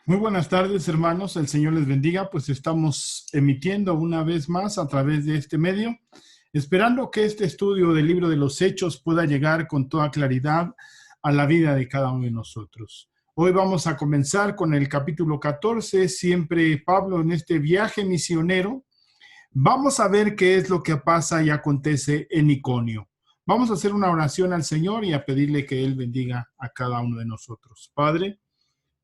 Muy buenas tardes, hermanos. El Señor les bendiga. Pues estamos emitiendo una vez más a través de este medio, esperando que este estudio del libro de los Hechos pueda llegar con toda claridad a la vida de cada uno de nosotros. Hoy vamos a comenzar con el capítulo 14, siempre Pablo en este viaje misionero. Vamos a ver qué es lo que pasa y acontece en Iconio. Vamos a hacer una oración al Señor y a pedirle que Él bendiga a cada uno de nosotros. Padre,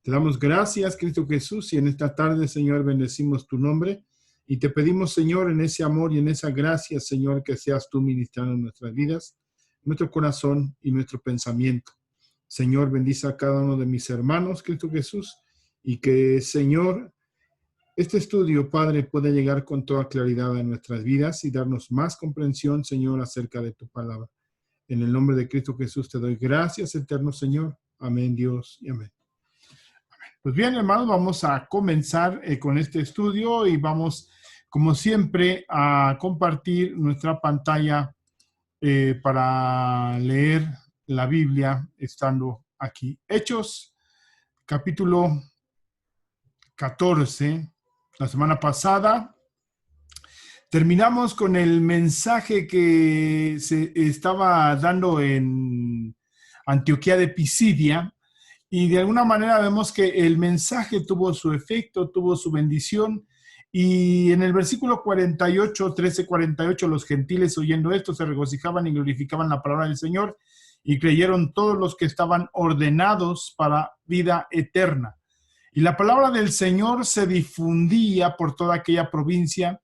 te damos gracias, Cristo Jesús, y en esta tarde, Señor, bendecimos tu nombre y te pedimos, Señor, en ese amor y en esa gracia, Señor, que seas tú ministrando en nuestras vidas, nuestro corazón y nuestro pensamiento. Señor, bendice a cada uno de mis hermanos, Cristo Jesús, y que, Señor, este estudio, Padre, pueda llegar con toda claridad a nuestras vidas y darnos más comprensión, Señor, acerca de tu palabra. En el nombre de Cristo Jesús te doy gracias, eterno Señor. Amén, Dios, y amén. Pues bien, hermanos, vamos a comenzar con este estudio y vamos, como siempre, a compartir nuestra pantalla para leer la Biblia estando aquí. Hechos, capítulo 14. La semana pasada terminamos con el mensaje que se estaba dando en Antioquía de Pisidia. Y de alguna manera vemos que el mensaje tuvo su efecto, tuvo su bendición. Y en el versículo 48, 13:48, los gentiles oyendo esto se regocijaban y glorificaban la palabra del Señor y creyeron todos los que estaban ordenados para vida eterna. Y la palabra del Señor se difundía por toda aquella provincia,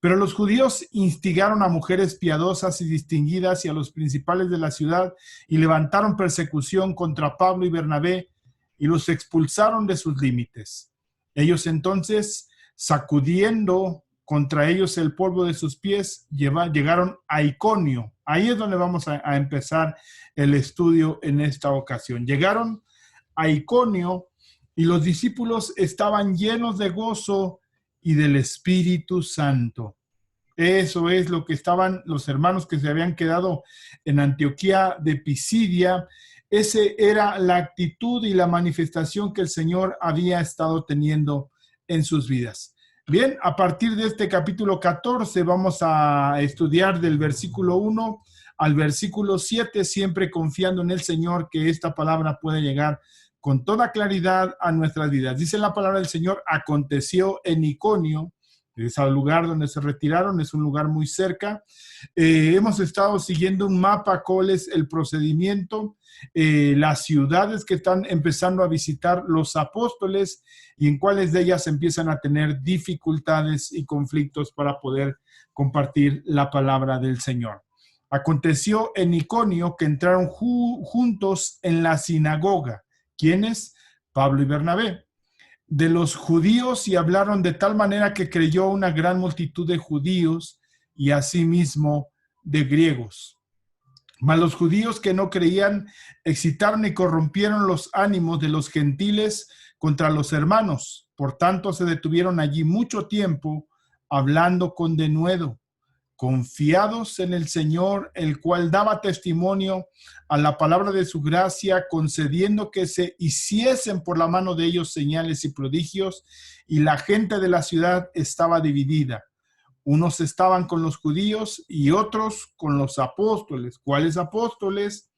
pero los judíos instigaron a mujeres piadosas y distinguidas y a los principales de la ciudad y levantaron persecución contra Pablo y Bernabé y los expulsaron de sus límites. Ellos entonces, sacudiendo contra ellos el polvo de sus pies, llegaron a Iconio. Ahí es donde vamos a empezar el estudio en esta ocasión. Llegaron a Iconio y los discípulos estaban llenos de gozo y del Espíritu Santo. Eso es lo que estaban los hermanos que se habían quedado en Antioquía de Pisidia. Ese era la actitud y la manifestación que el Señor había estado teniendo en sus vidas. Bien, a partir de este capítulo 14 vamos a estudiar del versículo 1 al versículo 7, siempre confiando en el Señor que esta palabra puede llegar con toda claridad a nuestras vidas. Dice la palabra del Señor: aconteció en Iconio, es el lugar donde se retiraron, es un lugar muy cerca. Hemos estado siguiendo un mapa, cuál es el procedimiento, las ciudades que están empezando a visitar los apóstoles y en cuáles de ellas empiezan a tener dificultades y conflictos para poder compartir la palabra del Señor. Aconteció en Iconio que entraron juntos en la sinagoga. ¿Quiénes? Pablo y Bernabé. De los judíos, y hablaron de tal manera que creyó una gran multitud de judíos y asimismo de griegos. Mas los judíos que no creían excitaron y corrompieron los ánimos de los gentiles contra los hermanos. Por tanto, se detuvieron allí mucho tiempo hablando con denuedo, confiados en el Señor, el cual daba testimonio a la palabra de su gracia, concediendo que se hiciesen por la mano de ellos señales y prodigios, y la gente de la ciudad estaba dividida. Unos estaban con los judíos y otros con los apóstoles. ¿Cuáles apóstoles?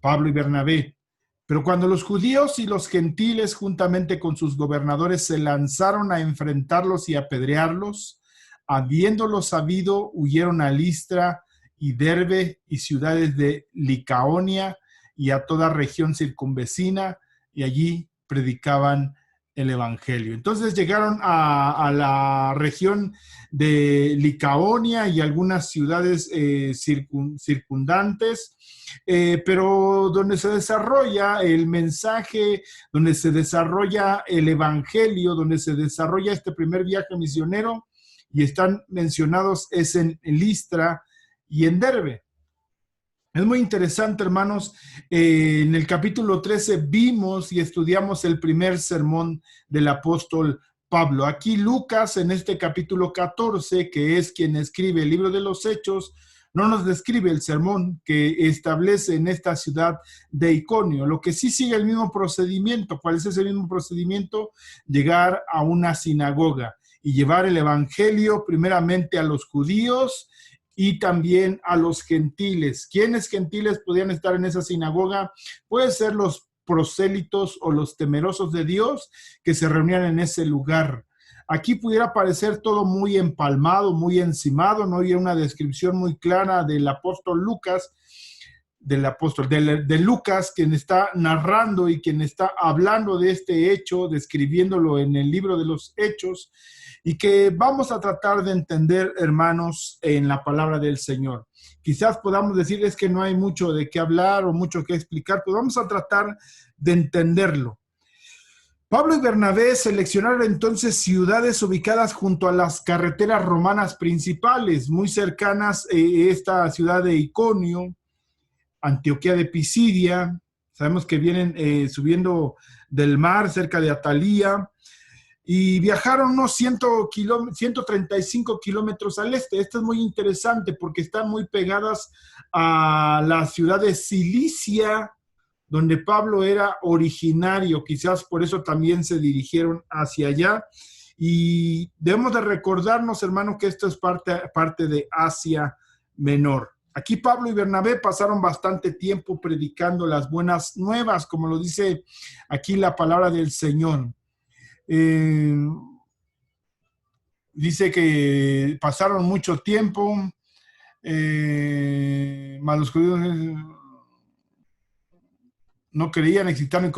Pablo y Bernabé. Pero cuando los judíos y los gentiles, juntamente con sus gobernadores, se lanzaron a enfrentarlos y apedrearlos, habiéndolo sabido, huyeron a Listra y Derbe y ciudades de Licaonia y a toda región circunvecina, y allí predicaban el evangelio. Entonces llegaron a la región de Licaonia y algunas ciudades circundantes, pero donde se desarrolla el mensaje, donde se desarrolla el evangelio, donde se desarrolla este primer viaje misionero, y están mencionados es en Listra y en Derbe. Es muy interesante, hermanos. En el capítulo 13 vimos y estudiamos el primer sermón del apóstol Pablo. Aquí Lucas, en este capítulo 14, que es quien escribe el libro de los Hechos, no nos describe el sermón que establece en esta ciudad de Iconio. Lo que sí sigue el mismo procedimiento. ¿Cuál es ese mismo procedimiento? Llegar a una sinagoga y llevar el evangelio primeramente a los judíos y también a los gentiles. ¿Quiénes gentiles podían estar en esa sinagoga? Pueden ser los prosélitos o los temerosos de Dios que se reunían en ese lugar. Aquí pudiera parecer todo muy empalmado, muy encimado, no había una descripción muy clara del apóstol Lucas, de Lucas, quien está narrando y quien está hablando de este hecho, describiéndolo en el libro de los Hechos, y que vamos a tratar de entender, hermanos, en la palabra del Señor. Quizás podamos decir es que no hay mucho de qué hablar o mucho que explicar, pero vamos a tratar de entenderlo. Pablo y Bernabé seleccionaron entonces ciudades ubicadas junto a las carreteras romanas principales, muy cercanas a esta ciudad de Iconio, Antioquía de Pisidia. Sabemos que vienen subiendo del mar cerca de Atalía, y viajaron unos 135 kilómetros al este. Esto es muy interesante porque están muy pegadas a la ciudad de Cilicia, donde Pablo era originario. Quizás por eso también se dirigieron hacia allá. Y debemos de recordarnos, hermanos, que esto es parte de Asia Menor. Aquí Pablo y Bernabé pasaron bastante tiempo predicando las buenas nuevas, como lo dice aquí la palabra del Señor. Dice que pasaron mucho tiempo, mas los judíos no creían, excitaron y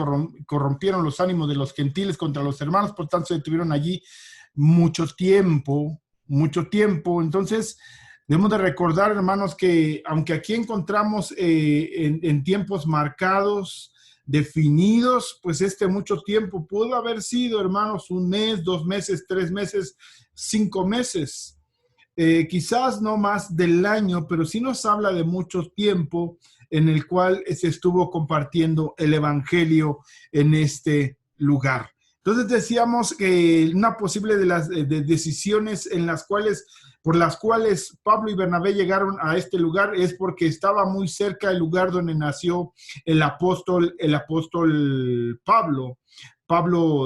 corrompieron los ánimos de los gentiles contra los hermanos, por tanto se detuvieron allí mucho tiempo. Entonces debemos de recordar, hermanos, que aunque aquí encontramos en tiempos marcados, definidos, pues mucho tiempo pudo haber sido, hermanos, 1 mes, 2 meses, 3 meses, 5 meses, quizás no más del año, pero sí nos habla de mucho tiempo en el cual se estuvo compartiendo el evangelio en este lugar. Entonces decíamos que una posible de las decisiones por las cuales Pablo y Bernabé llegaron a este lugar es porque estaba muy cerca del lugar donde nació el apóstol Pablo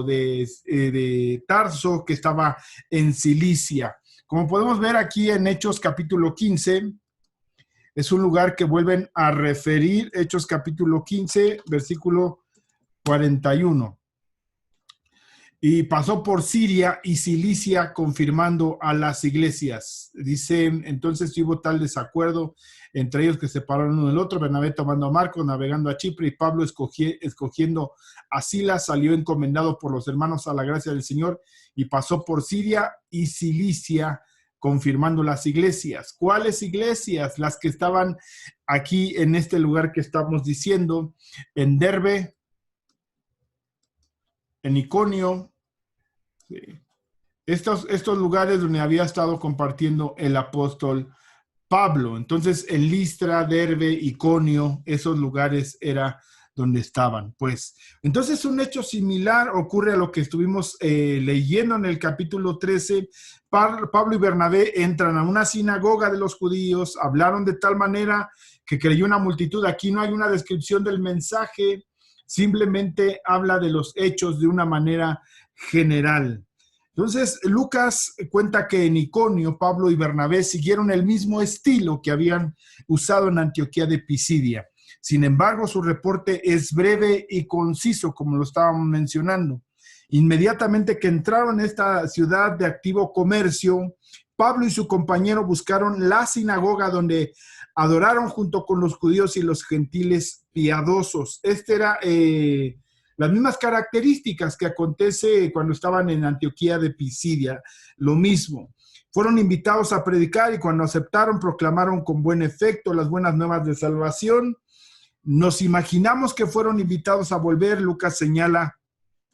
de Tarso, que estaba en Cilicia. Como podemos ver aquí en Hechos capítulo 15, es un lugar que vuelven a referir, Hechos capítulo 15, versículo 41. Y pasó por Siria y Cilicia confirmando a las iglesias. Dice, entonces hubo tal desacuerdo entre ellos que separaron uno del otro, Bernabé tomando a Marcos, navegando a Chipre, y Pablo escogiendo a Silas, salió encomendado por los hermanos a la gracia del Señor, y pasó por Siria y Cilicia confirmando las iglesias. ¿Cuáles iglesias? Las que estaban aquí en este lugar que estamos diciendo, en Derbe, en Iconio, sí. Estos lugares donde había estado compartiendo el apóstol Pablo. Entonces, en Listra, Derbe, Iconio, esos lugares era donde estaban. Pues, entonces un hecho similar ocurre a lo que estuvimos leyendo en el capítulo 13. Pablo y Bernabé entran a una sinagoga de los judíos, hablaron de tal manera que creyó una multitud. Aquí no hay una descripción del mensaje, simplemente habla de los hechos de una manera general. Entonces, Lucas cuenta que en Iconio, Pablo y Bernabé siguieron el mismo estilo que habían usado en Antioquía de Pisidia. Sin embargo, su reporte es breve y conciso, como lo estábamos mencionando. Inmediatamente que entraron en esta ciudad de activo comercio, Pablo y su compañero buscaron la sinagoga donde adoraron junto con los judíos y los gentiles piadosos. Era las mismas características que acontece cuando estaban en Antioquía de Pisidia, lo mismo. Fueron invitados a predicar y cuando aceptaron proclamaron con buen efecto las buenas nuevas de salvación. Nos imaginamos que fueron invitados a volver. Lucas señala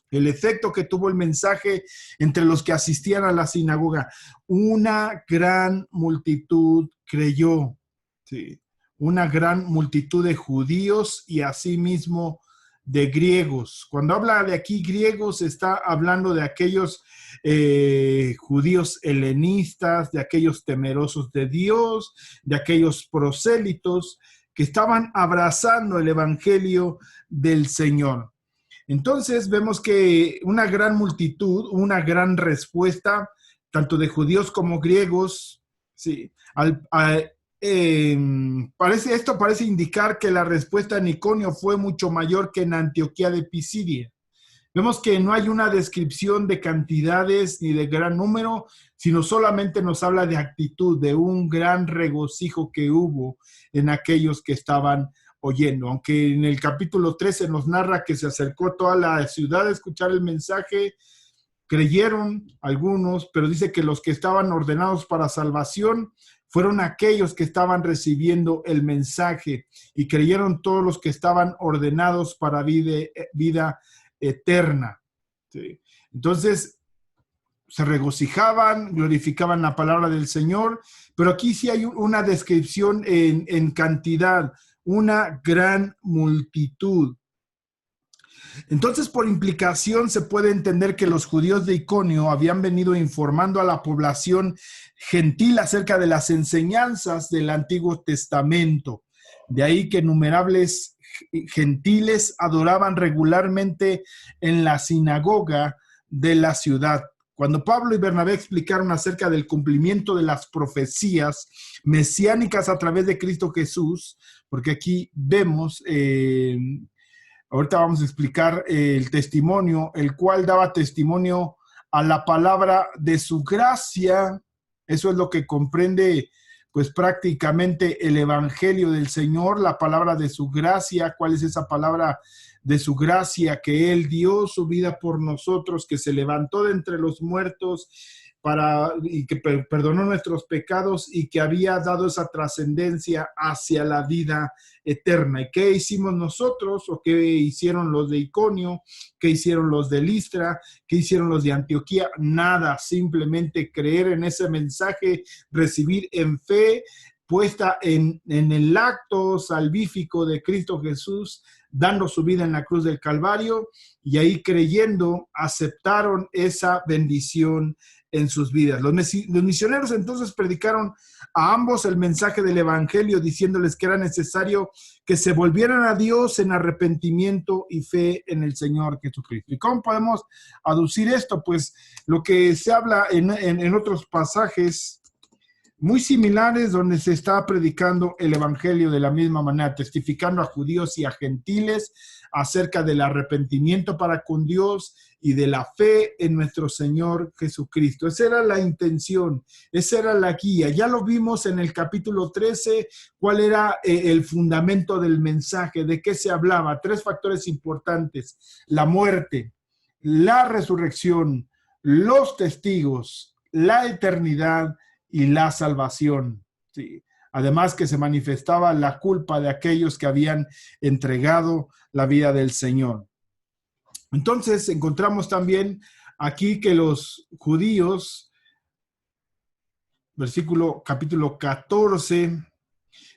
el efecto que tuvo el mensaje entre los que asistían a la sinagoga. Una gran multitud creyó, sí, una gran multitud de judíos y asimismo de griegos. Cuando habla de aquí griegos, está hablando de aquellos judíos helenistas, de aquellos temerosos de Dios, de aquellos prosélitos que estaban abrazando el evangelio del Señor. Entonces vemos que una gran multitud, una gran respuesta, tanto de judíos como griegos, sí, esto parece indicar que la respuesta en Iconio fue mucho mayor que en Antioquía de Pisidia. Vemos que no hay una descripción de cantidades ni de gran número, sino solamente nos habla de actitud, de un gran regocijo que hubo en aquellos que estaban oyendo. Aunque en el capítulo 13 nos narra que se acercó toda la ciudad a escuchar el mensaje, creyeron algunos, pero dice que los que estaban ordenados para salvación fueron aquellos que estaban recibiendo el mensaje, y creyeron todos los que estaban ordenados para vida eterna. ¿Sí? Entonces se regocijaban, glorificaban la palabra del Señor, pero aquí sí hay una descripción en cantidad, una gran multitud. Entonces, por implicación, se puede entender que los judíos de Iconio habían venido informando a la población gentil acerca de las enseñanzas del Antiguo Testamento. De ahí que innumerables gentiles adoraban regularmente en la sinagoga de la ciudad. Cuando Pablo y Bernabé explicaron acerca del cumplimiento de las profecías mesiánicas a través de Cristo Jesús, porque aquí vemos... ahorita vamos a explicar el testimonio, el cual daba testimonio a la palabra de su gracia. Eso es lo que comprende, pues prácticamente el evangelio del Señor, la palabra de su gracia. ¿Cuál es esa palabra de su gracia? Que Él dio su vida por nosotros, que se levantó de entre los muertos y que perdonó nuestros pecados y que había dado esa trascendencia hacia la vida eterna. ¿Y qué hicimos nosotros? ¿O qué hicieron los de Iconio? ¿Qué hicieron los de Listra? ¿Qué hicieron los de Antioquía? Nada, simplemente creer en ese mensaje, recibir en fe, puesta en el acto salvífico de Cristo Jesús, dando su vida en la cruz del Calvario, y ahí creyendo aceptaron esa bendición en sus vidas. Los misioneros entonces predicaron a ambos el mensaje del evangelio, diciéndoles que era necesario que se volvieran a Dios en arrepentimiento y fe en el Señor Jesucristo. ¿Y cómo podemos aducir esto? Pues lo que se habla en otros pasajes muy similares, donde se está predicando el evangelio de la misma manera, testificando a judíos y a gentiles acerca del arrepentimiento para con Dios y de la fe en nuestro Señor Jesucristo. Esa era la intención, esa era la guía. Ya lo vimos en el capítulo 13, cuál era el fundamento del mensaje, de qué se hablaba. 3 factores importantes: la muerte, la resurrección, los testigos, la eternidad y la salvación. Sí. Además que se manifestaba la culpa de aquellos que habían entregado la vida del Señor. Entonces encontramos también aquí que los judíos, capítulo 14,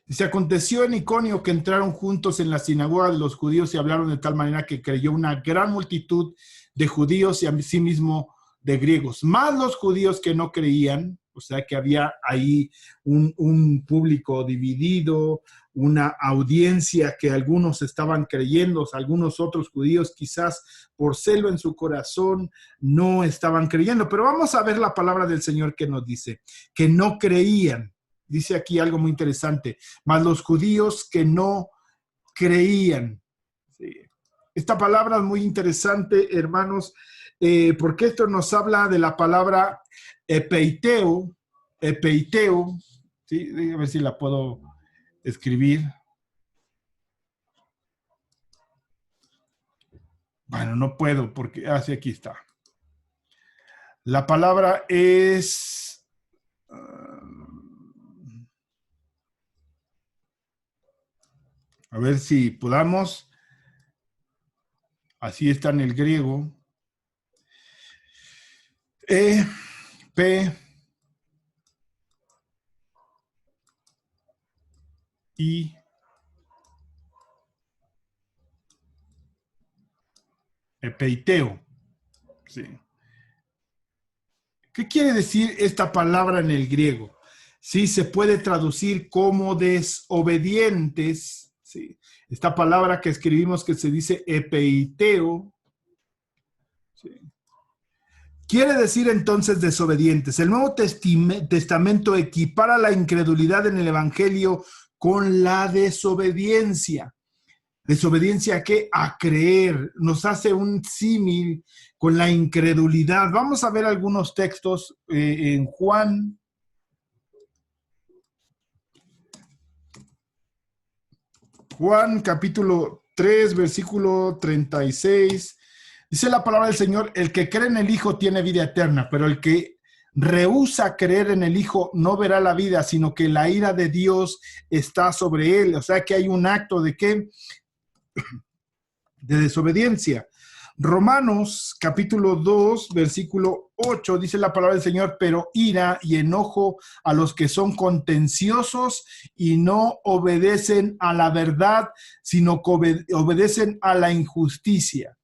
dice: aconteció en Iconio que entraron juntos en la sinagoga de los judíos y hablaron de tal manera que creyó una gran multitud de judíos y asimismo de griegos, más los judíos que no creían. O sea que había ahí un público dividido, una audiencia que algunos estaban creyendo, algunos otros judíos quizás por celo en su corazón no estaban creyendo. Pero vamos a ver la palabra del Señor que nos dice, que no creían. Dice aquí algo muy interesante: mas los judíos que no creían. Sí. Esta palabra es muy interesante, hermanos, porque esto nos habla de la palabra epeiteo, ¿sí? A ver si la puedo escribir. Bueno, no puedo porque, sí, aquí está. La palabra es... a ver si podamos. Así está en el griego. P I Epeiteo. Sí. ¿Qué quiere decir esta palabra en el griego? Sí, se puede traducir como desobedientes. Sí. Esta palabra que escribimos que se dice epeiteo. Sí. Quiere decir entonces desobedientes. El Nuevo Testamento equipara la incredulidad en el Evangelio con la desobediencia. ¿Desobediencia a qué? A creer. Nos hace un símil con la incredulidad. Vamos a ver algunos textos en Juan. Juan capítulo 3, versículo 36. Dice la palabra del Señor, el que cree en el Hijo tiene vida eterna, pero el que rehúsa creer en el Hijo no verá la vida, sino que la ira de Dios está sobre él. O sea que hay un acto de ¿qué? De desobediencia. Romanos capítulo 2, versículo 8, dice la palabra del Señor, pero ira y enojo a los que son contenciosos y no obedecen a la verdad, sino que obedecen a la injusticia.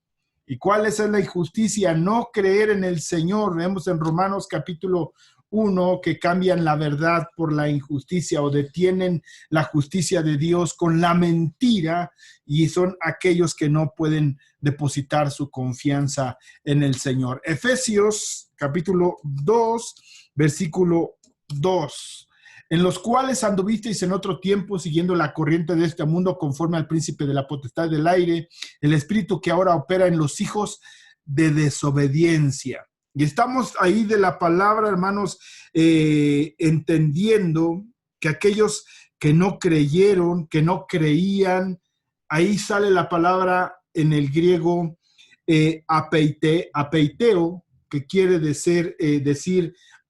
¿Y cuál es la injusticia? No creer en el Señor. Vemos en Romanos capítulo 1 que cambian la verdad por la injusticia o detienen la justicia de Dios con la mentira y son aquellos que no pueden depositar su confianza en el Señor. Efesios capítulo 2, versículo 2. En los cuales anduvisteis en otro tiempo siguiendo la corriente de este mundo conforme al príncipe de la potestad del aire, el espíritu que ahora opera en los hijos de desobediencia. Y estamos ahí de la palabra, hermanos, entendiendo que aquellos que no creyeron, que no creían, ahí sale la palabra en el griego apeiteo, que quiere decir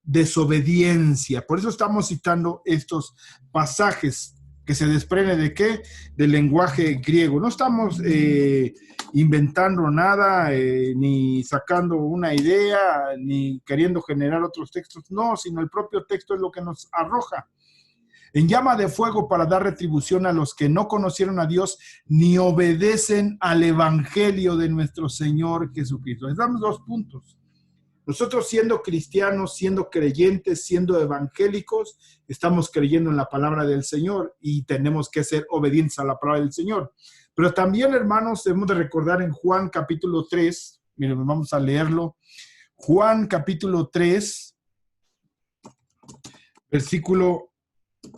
desobediencia. Por eso estamos citando estos pasajes que se desprenden de ¿qué? Del lenguaje griego. No estamos inventando nada, ni sacando una idea, ni queriendo generar otros textos, no, sino el propio texto es lo que nos arroja. En llama de fuego para dar retribución a los que no conocieron a Dios ni obedecen al evangelio de nuestro Señor Jesucristo. Les damos dos puntos. Nosotros siendo cristianos, siendo creyentes, siendo evangélicos, estamos creyendo en la palabra del Señor y tenemos que ser obedientes a la palabra del Señor. Pero también, hermanos, debemos de recordar en Juan capítulo 3, miren, vamos a leerlo. Juan capítulo 3, versículo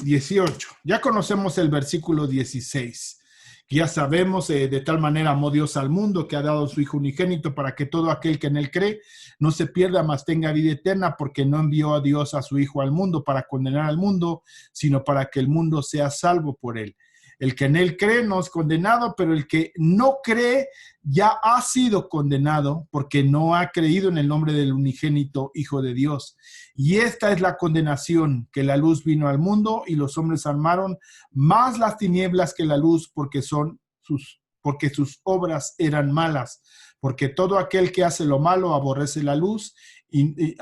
18. Ya conocemos el versículo 16. Ya sabemos, de tal manera amó Dios al mundo que ha dado a su Hijo unigénito para que todo aquel que en él cree no se pierda, mas tenga vida eterna, porque no envió a Dios a su Hijo al mundo para condenar al mundo, sino para que el mundo sea salvo por él. El que en él cree no es condenado, pero el que no cree ya ha sido condenado porque no ha creído en el nombre del unigénito Hijo de Dios. Y esta es la condenación, que la luz vino al mundo y los hombres amaron más las tinieblas que la luz porque sus obras eran malas. Porque todo aquel que hace lo malo aborrece la luz y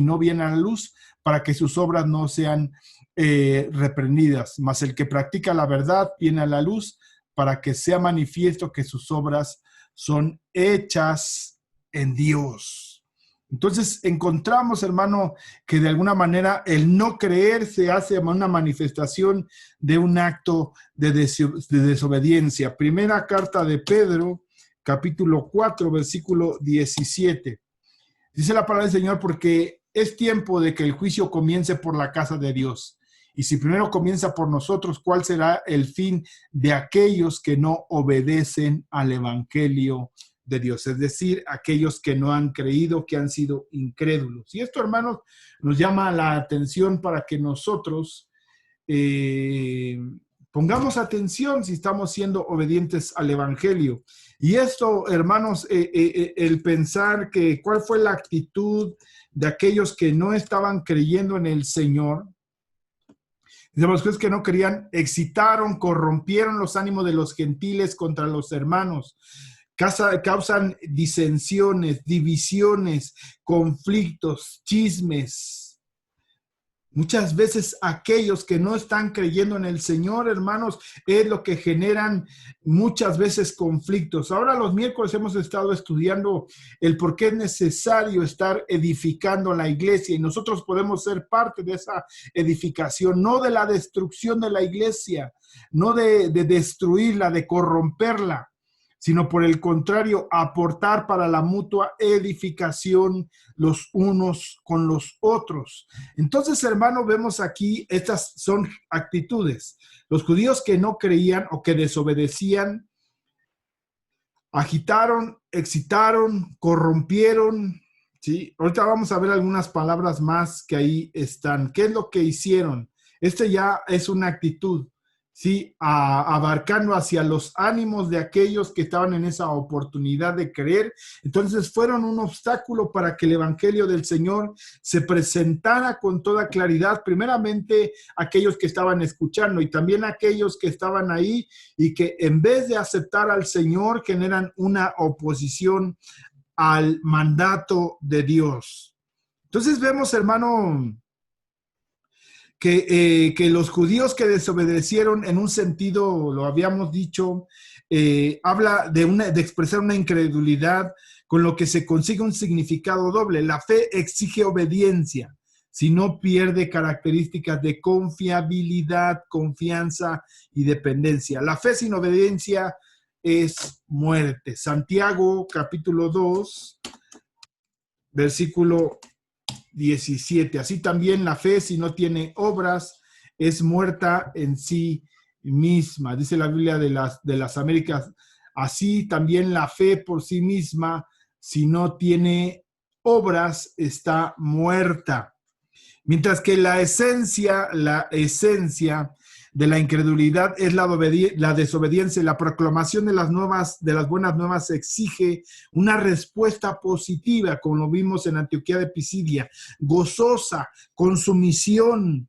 no viene a la luz para que sus obras no sean reprendidas, mas el que practica la verdad viene a la luz para que sea manifiesto que sus obras son hechas en Dios. Entonces encontramos, hermano, que de alguna manera el no creer se hace una manifestación de un acto de desobediencia. Primera carta de Pedro, capítulo 4, versículo 17. Dice la palabra del Señor, porque es tiempo de que el juicio comience por la casa de Dios. Y si primero comienza por nosotros, ¿cuál será el fin de aquellos que no obedecen al evangelio de Dios? Es decir, aquellos que no han creído, que han sido incrédulos. Y esto, hermanos, nos llama la atención para que nosotros pongamos atención si estamos siendo obedientes al evangelio. Y esto, hermanos, el pensar que cuál fue la actitud de aquellos que no estaban creyendo en el Señor. Los que no creían excitaron, corrompieron los ánimos de los gentiles contra los hermanos. Causan disensiones, divisiones, conflictos, chismes. Muchas veces aquellos que no están creyendo en el Señor, hermanos, es lo que generan muchas veces conflictos. Ahora los miércoles hemos estado estudiando el por qué es necesario estar edificando la iglesia y nosotros podemos ser parte de esa edificación, no de la destrucción de la iglesia, no de destruirla, de corromperla, sino por el contrario, aportar para la mutua edificación los unos con los otros. Entonces, hermano, vemos aquí, estas son actitudes. Los judíos que no creían o que desobedecían, agitaron, excitaron, corrompieron, ¿sí? Ahorita vamos a ver algunas palabras más que ahí están. ¿Qué es lo que hicieron? Este ya es una actitud, ¿sí? Abarcando hacia los ánimos de aquellos que estaban en esa oportunidad de creer. Entonces fueron un obstáculo para que el evangelio del Señor se presentara con toda claridad, primeramente aquellos que estaban escuchando y también aquellos que estaban ahí y que en vez de aceptar al Señor generan una oposición al mandato de Dios. Entonces vemos, hermano, que los judíos que desobedecieron en un sentido, lo habíamos dicho, habla de expresar una incredulidad con lo que se consigue un significado doble. La fe exige obediencia, si no pierde características de confiabilidad, confianza y dependencia. La fe sin obediencia es muerte. Santiago capítulo 2, versículo 17. Así también la fe, si no tiene obras, es muerta en sí misma. Dice la Biblia de las Américas. Así también la fe por sí misma, si no tiene obras, está muerta. Mientras que la esencia de la incredulidad es la desobediencia. La proclamación de las buenas nuevas exige una respuesta positiva, como lo vimos en Antioquía de Pisidia, gozosa, con sumisión.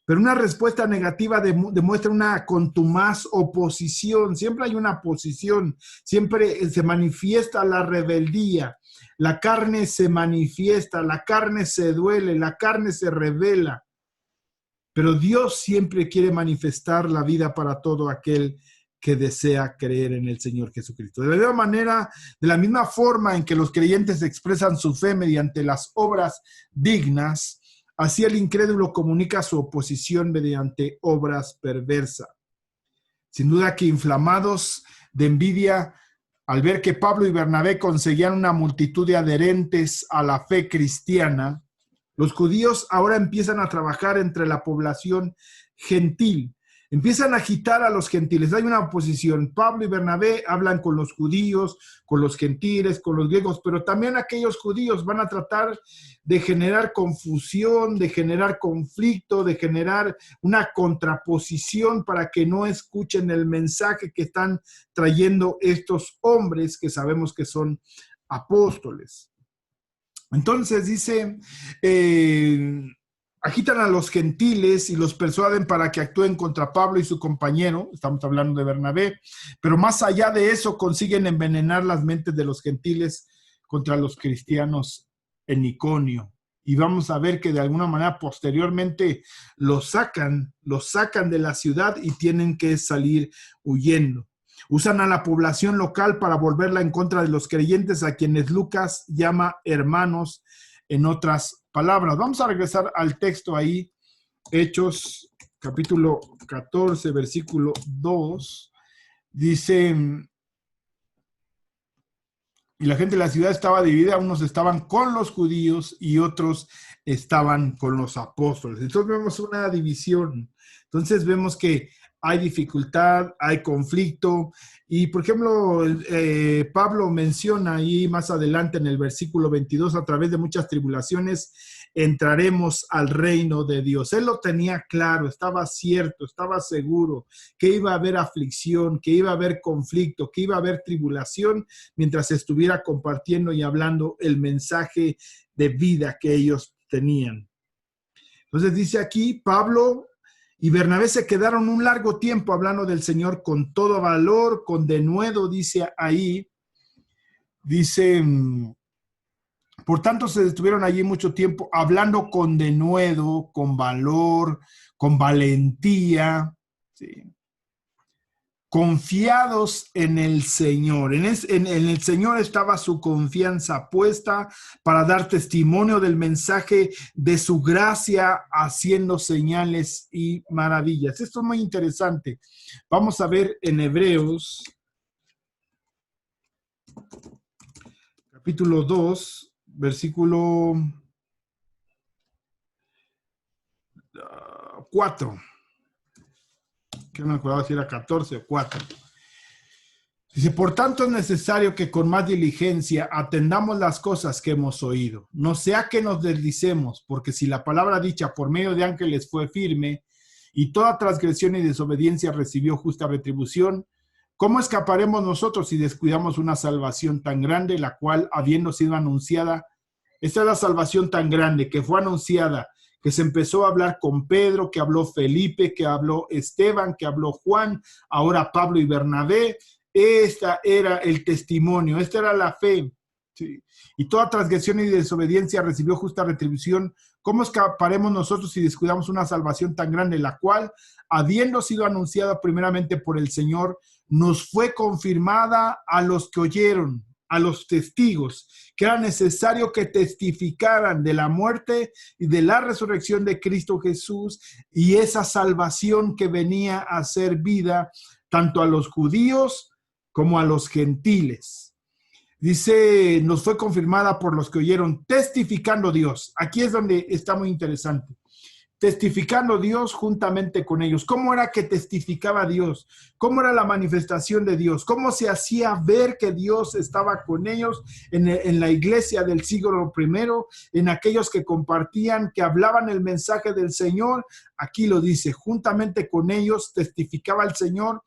Pero una respuesta negativa demuestra una contumaz oposición. Siempre hay una oposición, siempre se manifiesta la rebeldía. La carne se manifiesta, la carne se duele, la carne se revela. Pero Dios siempre quiere manifestar la vida para todo aquel que desea creer en el Señor Jesucristo. De la misma forma en que los creyentes expresan su fe mediante las obras dignas, así el incrédulo comunica su oposición mediante obras perversas. Sin duda que inflamados de envidia, al ver que Pablo y Bernabé conseguían una multitud de adherentes a la fe cristiana, los judíos ahora empiezan a trabajar entre la población gentil. Empiezan a agitar a los gentiles. Hay una oposición. Pablo y Bernabé hablan con los judíos, con los gentiles, con los griegos, pero también aquellos judíos van a tratar de generar confusión, de generar conflicto, de generar una contraposición para que no escuchen el mensaje que están trayendo estos hombres que sabemos que son apóstoles. Entonces dice, agitan a los gentiles y los persuaden para que actúen contra Pablo y su compañero, estamos hablando de Bernabé, pero más allá de eso consiguen envenenar las mentes de los gentiles contra los cristianos en Iconio. Y vamos a ver que de alguna manera posteriormente los sacan de la ciudad y tienen que salir huyendo. Usan a la población local para volverla en contra de los creyentes, a quienes Lucas llama hermanos, en otras palabras. Vamos a regresar al texto ahí, Hechos capítulo 14, versículo 2. Dice, y la gente de la ciudad estaba dividida, unos estaban con los judíos y otros estaban con los apóstoles. Entonces vemos una división. Entonces vemos que hay dificultad, hay conflicto. Y, por ejemplo, Pablo menciona ahí más adelante en el versículo 22, a través de muchas tribulaciones entraremos al reino de Dios. Él lo tenía claro, estaba cierto, estaba seguro que iba a haber aflicción, que iba a haber conflicto, que iba a haber tribulación mientras estuviera compartiendo y hablando el mensaje de vida que ellos tenían. Entonces dice aquí, Pablo y Bernabé se quedaron un largo tiempo hablando del Señor con todo valor, con denuedo, dice ahí, dice Por tanto, se detuvieron allí mucho tiempo hablando con denuedo, con valor, con valentía, ¿sí? Confiados en el Señor. En el Señor estaba su confianza puesta para dar testimonio del mensaje de su gracia, haciendo señales y maravillas. Esto es muy interesante. Vamos a ver en Hebreos, capítulo 2, versículo 4. Que no me acuerdo si era 14 o 4. Dice, por tanto es necesario que con más diligencia atendamos las cosas que hemos oído. No sea que nos deslicemos, porque si la palabra dicha por medio de ángeles fue firme, y toda transgresión y desobediencia recibió justa retribución, ¿cómo escaparemos nosotros si descuidamos una salvación tan grande, la cual, habiendo sido anunciada, esta es la salvación tan grande que fue anunciada, que se empezó a hablar con Pedro, que habló Felipe, que habló Esteban, que habló Juan, ahora Pablo y Bernabé? Esta era el testimonio, esta era la fe. ¿Sí? Y toda transgresión y desobediencia recibió justa retribución. ¿Cómo escaparemos nosotros si descuidamos una salvación tan grande, la cual, habiendo sido anunciada primeramente por el Señor, nos fue confirmada a los que oyeron, a los testigos, que era necesario que testificaran de la muerte y de la resurrección de Cristo Jesús, y esa salvación que venía a ser vida tanto a los judíos como a los gentiles. Dice, nos fue confirmada por los que oyeron, testificando Dios. Aquí es donde está muy interesante. Testificando Dios juntamente con ellos. ¿Cómo era que testificaba Dios? ¿Cómo era la manifestación de Dios? ¿Cómo se hacía ver que Dios estaba con ellos en la iglesia del siglo I, en aquellos que compartían, que hablaban el mensaje del Señor? Aquí lo dice, juntamente con ellos testificaba el Señor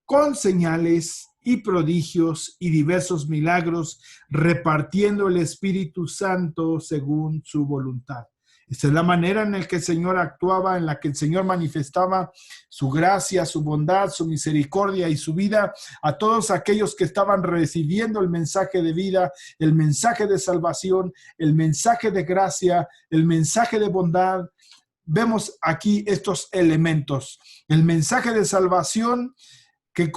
con señales y prodigios y diversos milagros, repartiendo el Espíritu Santo según su voluntad. Esta es la manera en la que el Señor actuaba, en la que el Señor manifestaba su gracia, su bondad, su misericordia y su vida a todos aquellos que estaban recibiendo el mensaje de vida, el mensaje de salvación, el mensaje de gracia, el mensaje de bondad. Vemos aquí estos elementos. El mensaje de salvación que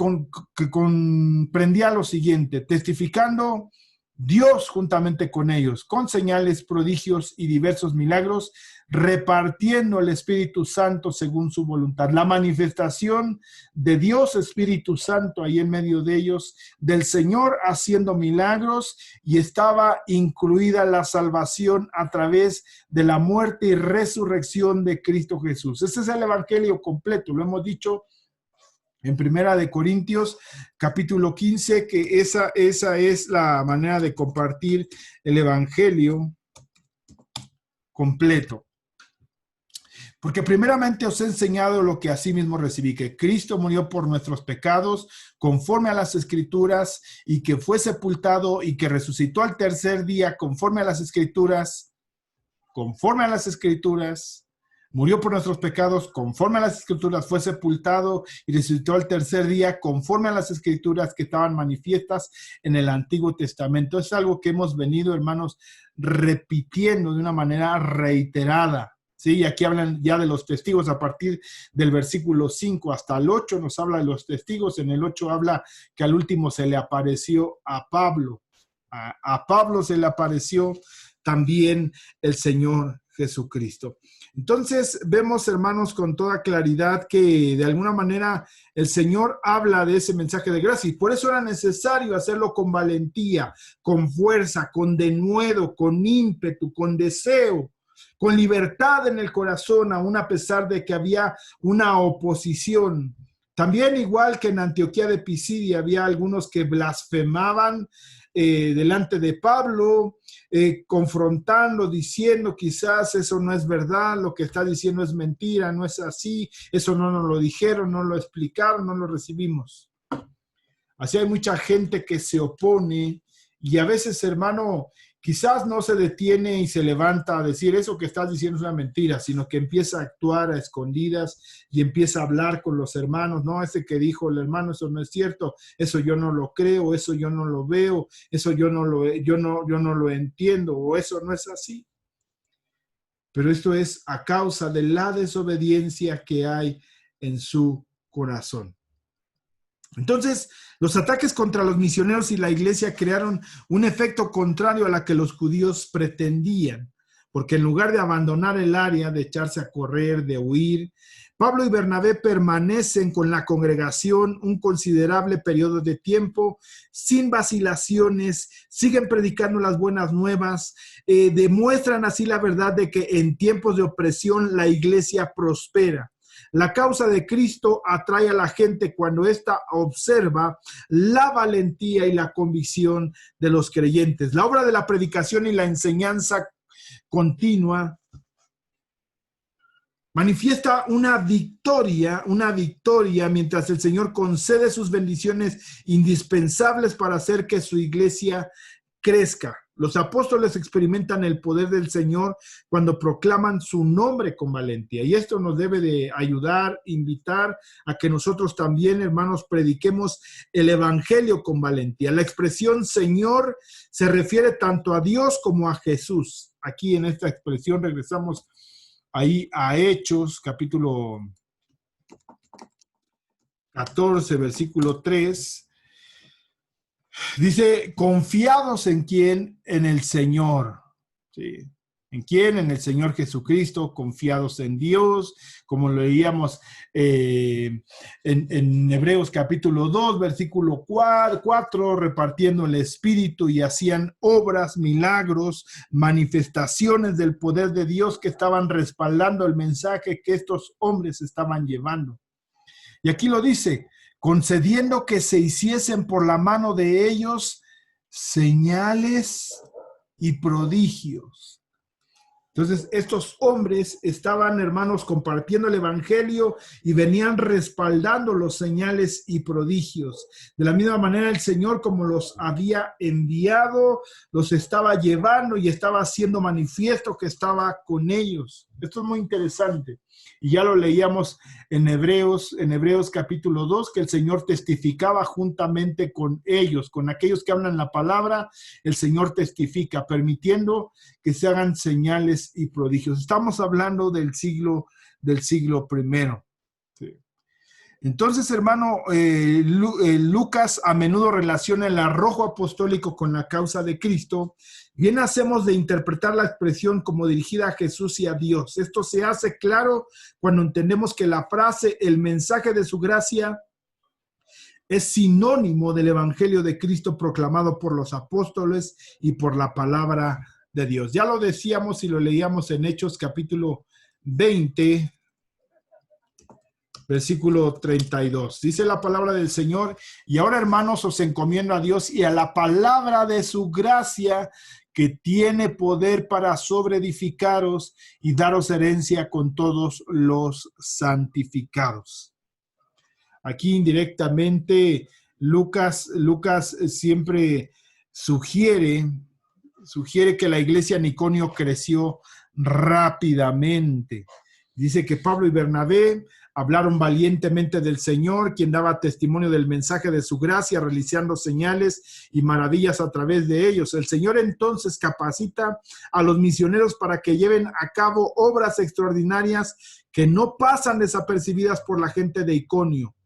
comprendía lo siguiente: testificando Dios juntamente con ellos, con señales, prodigios y diversos milagros, repartiendo el Espíritu Santo según su voluntad. La manifestación de Dios Espíritu Santo ahí en medio de ellos, del Señor haciendo milagros, y estaba incluida la salvación a través de la muerte y resurrección de Cristo Jesús. Ese es el evangelio completo, lo hemos dicho en Primera de Corintios, capítulo 15, que esa es la manera de compartir el evangelio completo. Porque primeramente os he enseñado lo que asimismo recibí, que Cristo murió por nuestros pecados, conforme a las Escrituras, y que fue sepultado y que resucitó al tercer día, conforme a las Escrituras, murió por nuestros pecados, conforme a las Escrituras, fue sepultado y resucitó al tercer día, conforme a las Escrituras que estaban manifiestas en el Antiguo Testamento. Es algo que hemos venido, hermanos, repitiendo de una manera reiterada. Sí, y aquí hablan ya de los testigos a partir del versículo 5 hasta el 8, nos habla de los testigos. En el 8 habla que al último se le apareció a Pablo. A Pablo se le apareció también el Señor Jesucristo. Entonces vemos, hermanos, con toda claridad que de alguna manera el Señor habla de ese mensaje de gracia, y por eso era necesario hacerlo con valentía, con fuerza, con denuedo, con ímpetu, con deseo, con libertad en el corazón, aún a pesar de que había una oposición. También, igual que en Antioquía de Pisidia, había algunos que blasfemaban delante de Pablo, confrontando, diciendo quizás eso no es verdad, lo que está diciendo es mentira, no es así, eso no nos lo dijeron, no lo explicaron, no lo recibimos. Así hay mucha gente que se opone Y a veces, hermano, quizás no se detiene y se levanta a decir eso que estás diciendo es una mentira, sino que empieza a actuar a escondidas y empieza a hablar con los hermanos. No, ese que dijo el hermano, eso no es cierto, eso yo no lo creo, eso yo no lo veo, eso yo no lo entiendo, o eso no es así. Pero esto es a causa de la desobediencia que hay en su corazón. Entonces, los ataques contra los misioneros y la iglesia crearon un efecto contrario a la que los judíos pretendían, porque en lugar de abandonar el área, de echarse a correr, de huir, Pablo y Bernabé permanecen con la congregación un considerable periodo de tiempo, sin vacilaciones, siguen predicando las buenas nuevas, demuestran así la verdad de que en tiempos de opresión la iglesia prospera. La causa de Cristo atrae a la gente cuando ésta observa la valentía y la convicción de los creyentes. La obra de la predicación y la enseñanza continua manifiesta una victoria mientras el Señor concede sus bendiciones indispensables para hacer que su iglesia crezca. Los apóstoles experimentan el poder del Señor cuando proclaman su nombre con valentía. Y esto nos debe de ayudar, invitar a que nosotros también, hermanos, prediquemos el evangelio con valentía. La expresión Señor se refiere tanto a Dios como a Jesús. Aquí en esta expresión regresamos ahí a Hechos, capítulo 14, versículo 3. Dice, confiados en quién, en el Señor. ¿Sí? ¿En quién? En el Señor Jesucristo, confiados en Dios, como lo leíamos en Hebreos capítulo 2, versículo 4, repartiendo el Espíritu y hacían obras, milagros, manifestaciones del poder de Dios que estaban respaldando el mensaje que estos hombres estaban llevando. Y aquí lo dice, concediendo que se hiciesen por la mano de ellos señales y prodigios. Entonces, estos hombres estaban, hermanos, compartiendo el evangelio y venían respaldando los señales y prodigios. De la misma manera, el Señor, como los había enviado, los estaba llevando y estaba haciendo manifiesto que estaba con ellos. Esto es muy interesante. Y ya lo leíamos en Hebreos capítulo 2, que el Señor testificaba juntamente con ellos, con aquellos que hablan la palabra, el Señor testifica, permitiendo que se hagan señales y prodigios. Estamos hablando del siglo primero. Sí. Entonces, hermano, Lucas a menudo relaciona el arrojo apostólico con la causa de Cristo. Bien hacemos de interpretar la expresión como dirigida a Jesús y a Dios. Esto se hace claro cuando entendemos que la frase, el mensaje de su gracia, es sinónimo del evangelio de Cristo proclamado por los apóstoles y por la palabra de Dios. Ya lo decíamos y lo leíamos en Hechos capítulo 20, versículo 32. Dice la palabra del Señor, y ahora, hermanos, os encomiendo a Dios y a la palabra de su gracia, que tiene poder para sobreedificaros y daros herencia con todos los santificados. Aquí indirectamente Lucas siempre sugiere que la iglesia en Iconio creció rápidamente. Dice que Pablo y Bernabé hablaron valientemente del Señor, quien daba testimonio del mensaje de su gracia, realizando señales y maravillas a través de ellos. El Señor entonces capacita a los misioneros para que lleven a cabo obras extraordinarias que no pasan desapercibidas por la gente de Iconio.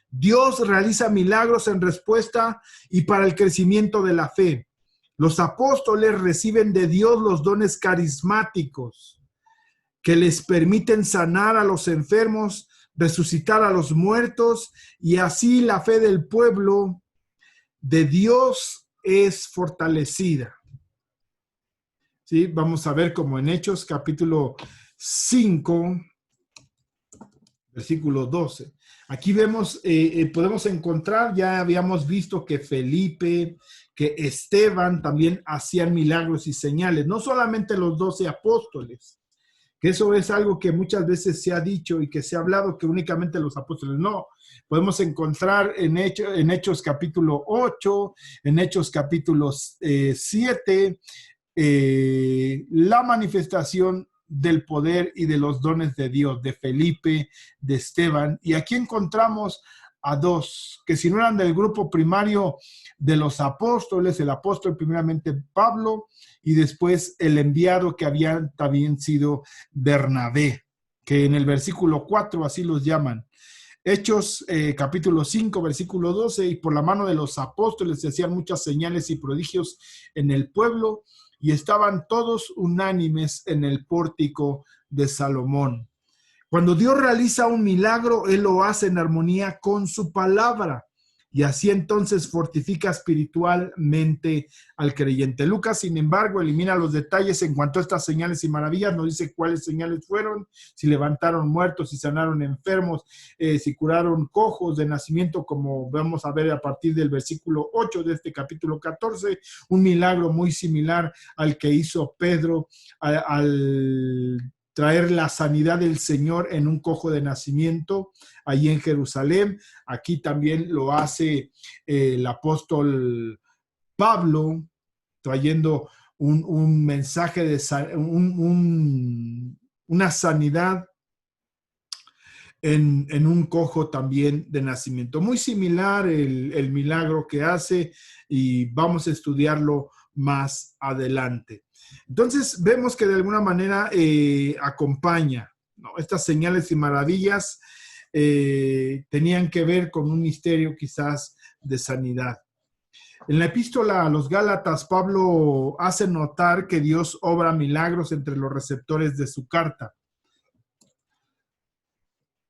Dios realiza milagros en respuesta y para el crecimiento de la fe. Los apóstoles reciben de Dios los dones carismáticos que les permiten sanar a los enfermos, resucitar a los muertos, y así la fe del pueblo de Dios es fortalecida. ¿Sí? Vamos a ver como en Hechos capítulo 5, versículo 12. Aquí vemos, podemos encontrar, ya habíamos visto que Felipe, que Esteban también hacían milagros y señales, no solamente los 12 apóstoles, que eso es algo que muchas veces se ha dicho y que se ha hablado que únicamente los apóstoles. No, podemos encontrar en Hechos capítulo 8, en Hechos capítulo 7, la manifestación del poder y de los dones de Dios, de Felipe, de Esteban. Y aquí encontramos a dos, que si no eran del grupo primario de los apóstoles, el apóstol primeramente Pablo y después el enviado que había también sido Bernabé, que en el versículo 4 así los llaman. Hechos capítulo 5, versículo 12, y por la mano de los apóstoles se hacían muchas señales y prodigios en el pueblo, y estaban todos unánimes en el pórtico de Salomón. Cuando Dios realiza un milagro, Él lo hace en armonía con su palabra, y así entonces fortifica espiritualmente al creyente. Lucas, sin embargo, elimina los detalles en cuanto a estas señales y maravillas. No dice cuáles señales fueron, si levantaron muertos, si sanaron enfermos, si curaron cojos de nacimiento, como vamos a ver a partir del versículo 8 de este capítulo 14, un milagro muy similar al que hizo Pedro al traer la sanidad del Señor en un cojo de nacimiento allí en Jerusalén. Aquí también lo hace el apóstol Pablo, trayendo un mensaje de una sanidad en un cojo también de nacimiento. Muy similar el milagro que hace, y vamos a estudiarlo más adelante. Entonces vemos que de alguna manera acompaña, ¿no? Estas señales y maravillas tenían que ver con un misterio quizás de sanidad. En la epístola a los Gálatas, Pablo hace notar que Dios obra milagros entre los receptores de su carta.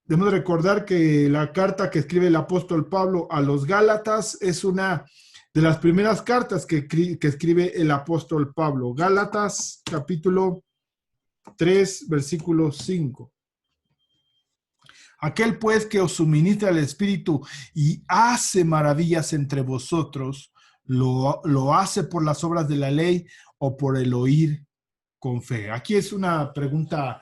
Debemos recordar que la carta que escribe el apóstol Pablo a los Gálatas es una de las primeras cartas que escribe el apóstol Pablo. Gálatas capítulo 3, versículo 5. Aquel pues que os suministra el Espíritu y hace maravillas entre vosotros, ¿lo hace por las obras de la ley o por el oír con fe? Aquí es una pregunta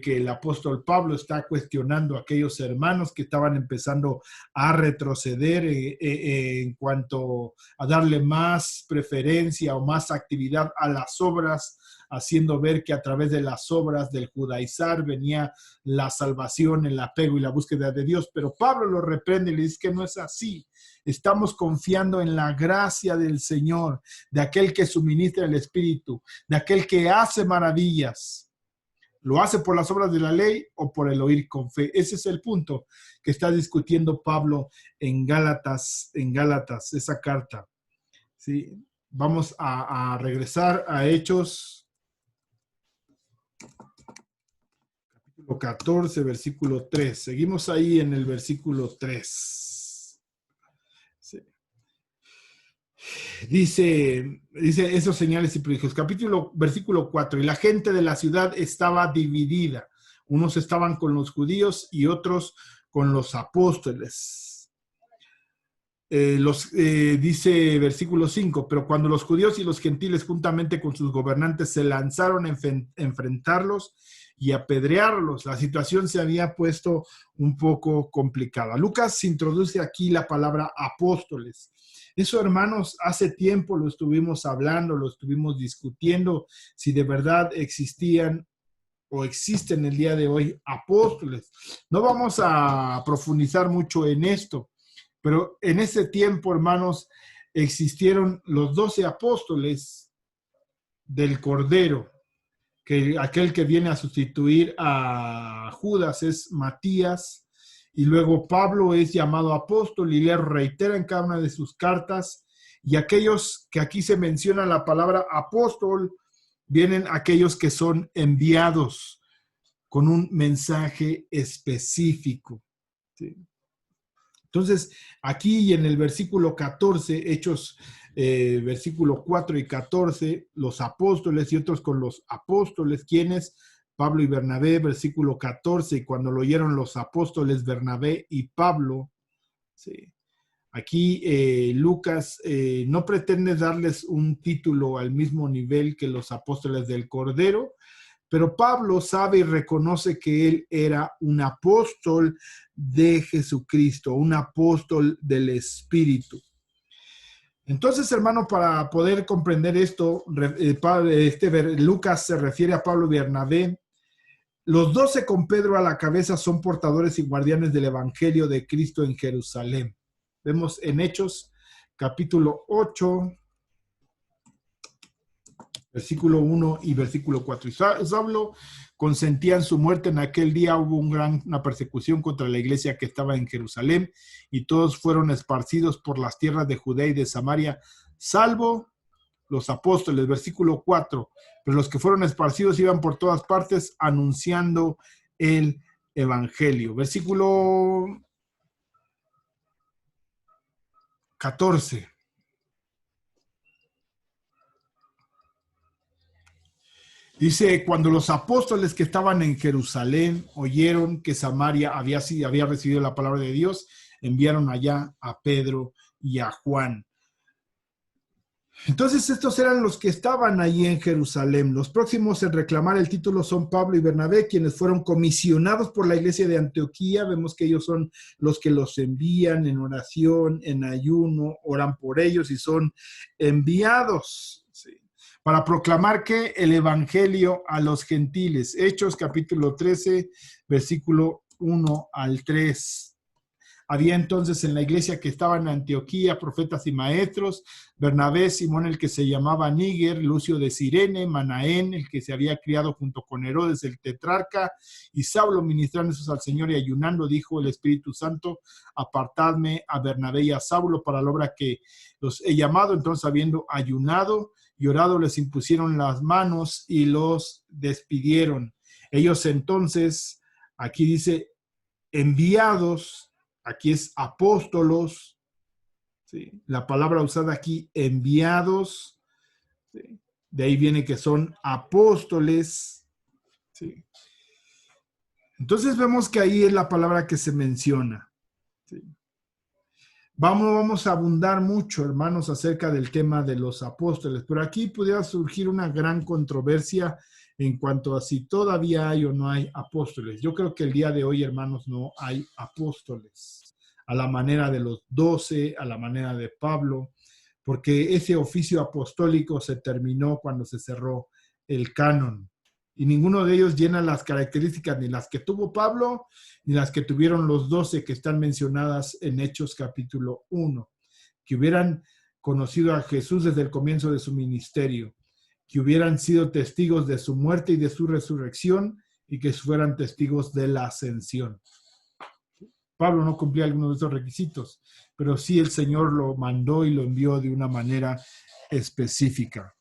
que el apóstol Pablo está cuestionando a aquellos hermanos que estaban empezando a retroceder en cuanto a darle más preferencia o más actividad a las obras, haciendo ver que a través de las obras del judaizar venía la salvación, el apego y la búsqueda de Dios. Pero Pablo lo reprende y le dice que no es así. Estamos confiando en la gracia del Señor, de aquel que suministra el Espíritu, de aquel que hace maravillas. ¿Lo hace por las obras de la ley o por el oír con fe? Ese es el punto que está discutiendo Pablo en Gálatas, esa carta. ¿Sí? Vamos a regresar a Hechos, capítulo 14, versículo 3. Seguimos ahí en el versículo 3. Sí. Dice esos señales y prodigios. Versículo 4. Y la gente de la ciudad estaba dividida. Unos estaban con los judíos y otros con los apóstoles. Dice versículo 5. Pero cuando los judíos y los gentiles juntamente con sus gobernantes se lanzaron a enfrentarlos y apedrearlos, la situación se había puesto un poco complicada. Lucas introduce aquí la palabra apóstoles. Eso, hermanos, hace tiempo lo estuvimos hablando, lo estuvimos discutiendo, si de verdad existían o existen el día de hoy apóstoles. No vamos a profundizar mucho en esto, pero en ese tiempo, hermanos, existieron los 12 apóstoles del Cordero, que aquel que viene a sustituir a Judas es Matías. Y luego Pablo es llamado apóstol y le reitera en cada una de sus cartas. Y aquellos que aquí se menciona la palabra apóstol, vienen aquellos que son enviados con un mensaje específico. ¿Sí? Entonces, aquí en el versículo 14, Hechos, versículo 4 y 14, los apóstoles y otros con los apóstoles, ¿quiénes? Pablo y Bernabé, versículo 14, y cuando lo oyeron los apóstoles Bernabé y Pablo, ¿sí? Aquí Lucas no pretende darles un título al mismo nivel que los apóstoles del Cordero, pero Pablo sabe y reconoce que él era un apóstol de Jesucristo, un apóstol del Espíritu. Entonces, hermano, para poder comprender esto, Lucas se refiere a Pablo y Bernabé. Los 12 con Pedro a la cabeza son portadores y guardianes del Evangelio de Cristo en Jerusalén. Vemos en Hechos, capítulo 8, versículo 1 y versículo 4. Y Saulo consentía en su muerte. En aquel día hubo una persecución contra la iglesia que estaba en Jerusalén, y todos fueron esparcidos por las tierras de Judea y de Samaria, salvo los apóstoles. Versículo 4. Pero los que fueron esparcidos iban por todas partes anunciando el evangelio. Versículo 14. Dice, cuando los apóstoles que estaban en Jerusalén oyeron que Samaria había recibido la palabra de Dios, enviaron allá a Pedro y a Juan. Entonces estos eran los que estaban allí en Jerusalén. Los próximos en reclamar el título son Pablo y Bernabé, quienes fueron comisionados por la iglesia de Antioquía. Vemos que ellos son los que los envían en oración, en ayuno, oran por ellos y son enviados, ¿sí?, para proclamar que el evangelio a los gentiles. Hechos capítulo 13, versículo 1 al 3. Había entonces en la iglesia que estaba en Antioquía profetas y maestros: Bernabé, Simón el que se llamaba Níger, Lucio de Cirene, Manaén, el que se había criado junto con Herodes el tetrarca, y Saulo, ministrando al Señor y ayunando, dijo el Espíritu Santo: apartadme a Bernabé y a Saulo para la obra que los he llamado. Entonces, habiendo ayunado y orado, les impusieron las manos y los despidieron. Ellos entonces, aquí dice enviados, aquí es apóstolos, ¿sí?, la palabra usada aquí, enviados, ¿sí?, de ahí viene que son apóstoles, ¿sí? Entonces vemos que ahí es la palabra que se menciona, ¿sí? Vamos a abundar mucho, hermanos, acerca del tema de los apóstoles, pero aquí pudiera surgir una gran controversia en cuanto a si todavía hay o no hay apóstoles. Yo creo que el día de hoy, hermanos, no hay apóstoles, a la manera de los 12, a la manera de Pablo, porque ese oficio apostólico se terminó cuando se cerró el canon. Y ninguno de ellos llena las características, ni las que tuvo Pablo, ni las que tuvieron los 12 que están mencionadas en Hechos capítulo 1, que hubieran conocido a Jesús desde el comienzo de su ministerio, que hubieran sido testigos de su muerte y de su resurrección, y que fueran testigos de la ascensión. Pablo no cumplía algunos de esos requisitos, pero sí el Señor lo mandó y lo envió de una manera específica.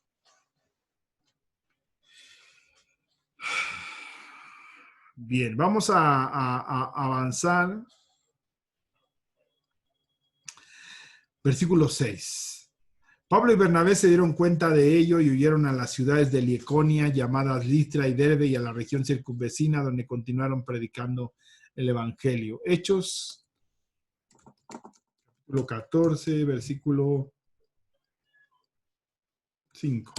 Bien, vamos a avanzar. Versículo 6. Pablo y Bernabé se dieron cuenta de ello y huyeron a las ciudades de Liconia, llamadas Listra y Derbe, y a la región circunvecina, donde continuaron predicando el evangelio. Hechos, capítulo 14, versículo 5.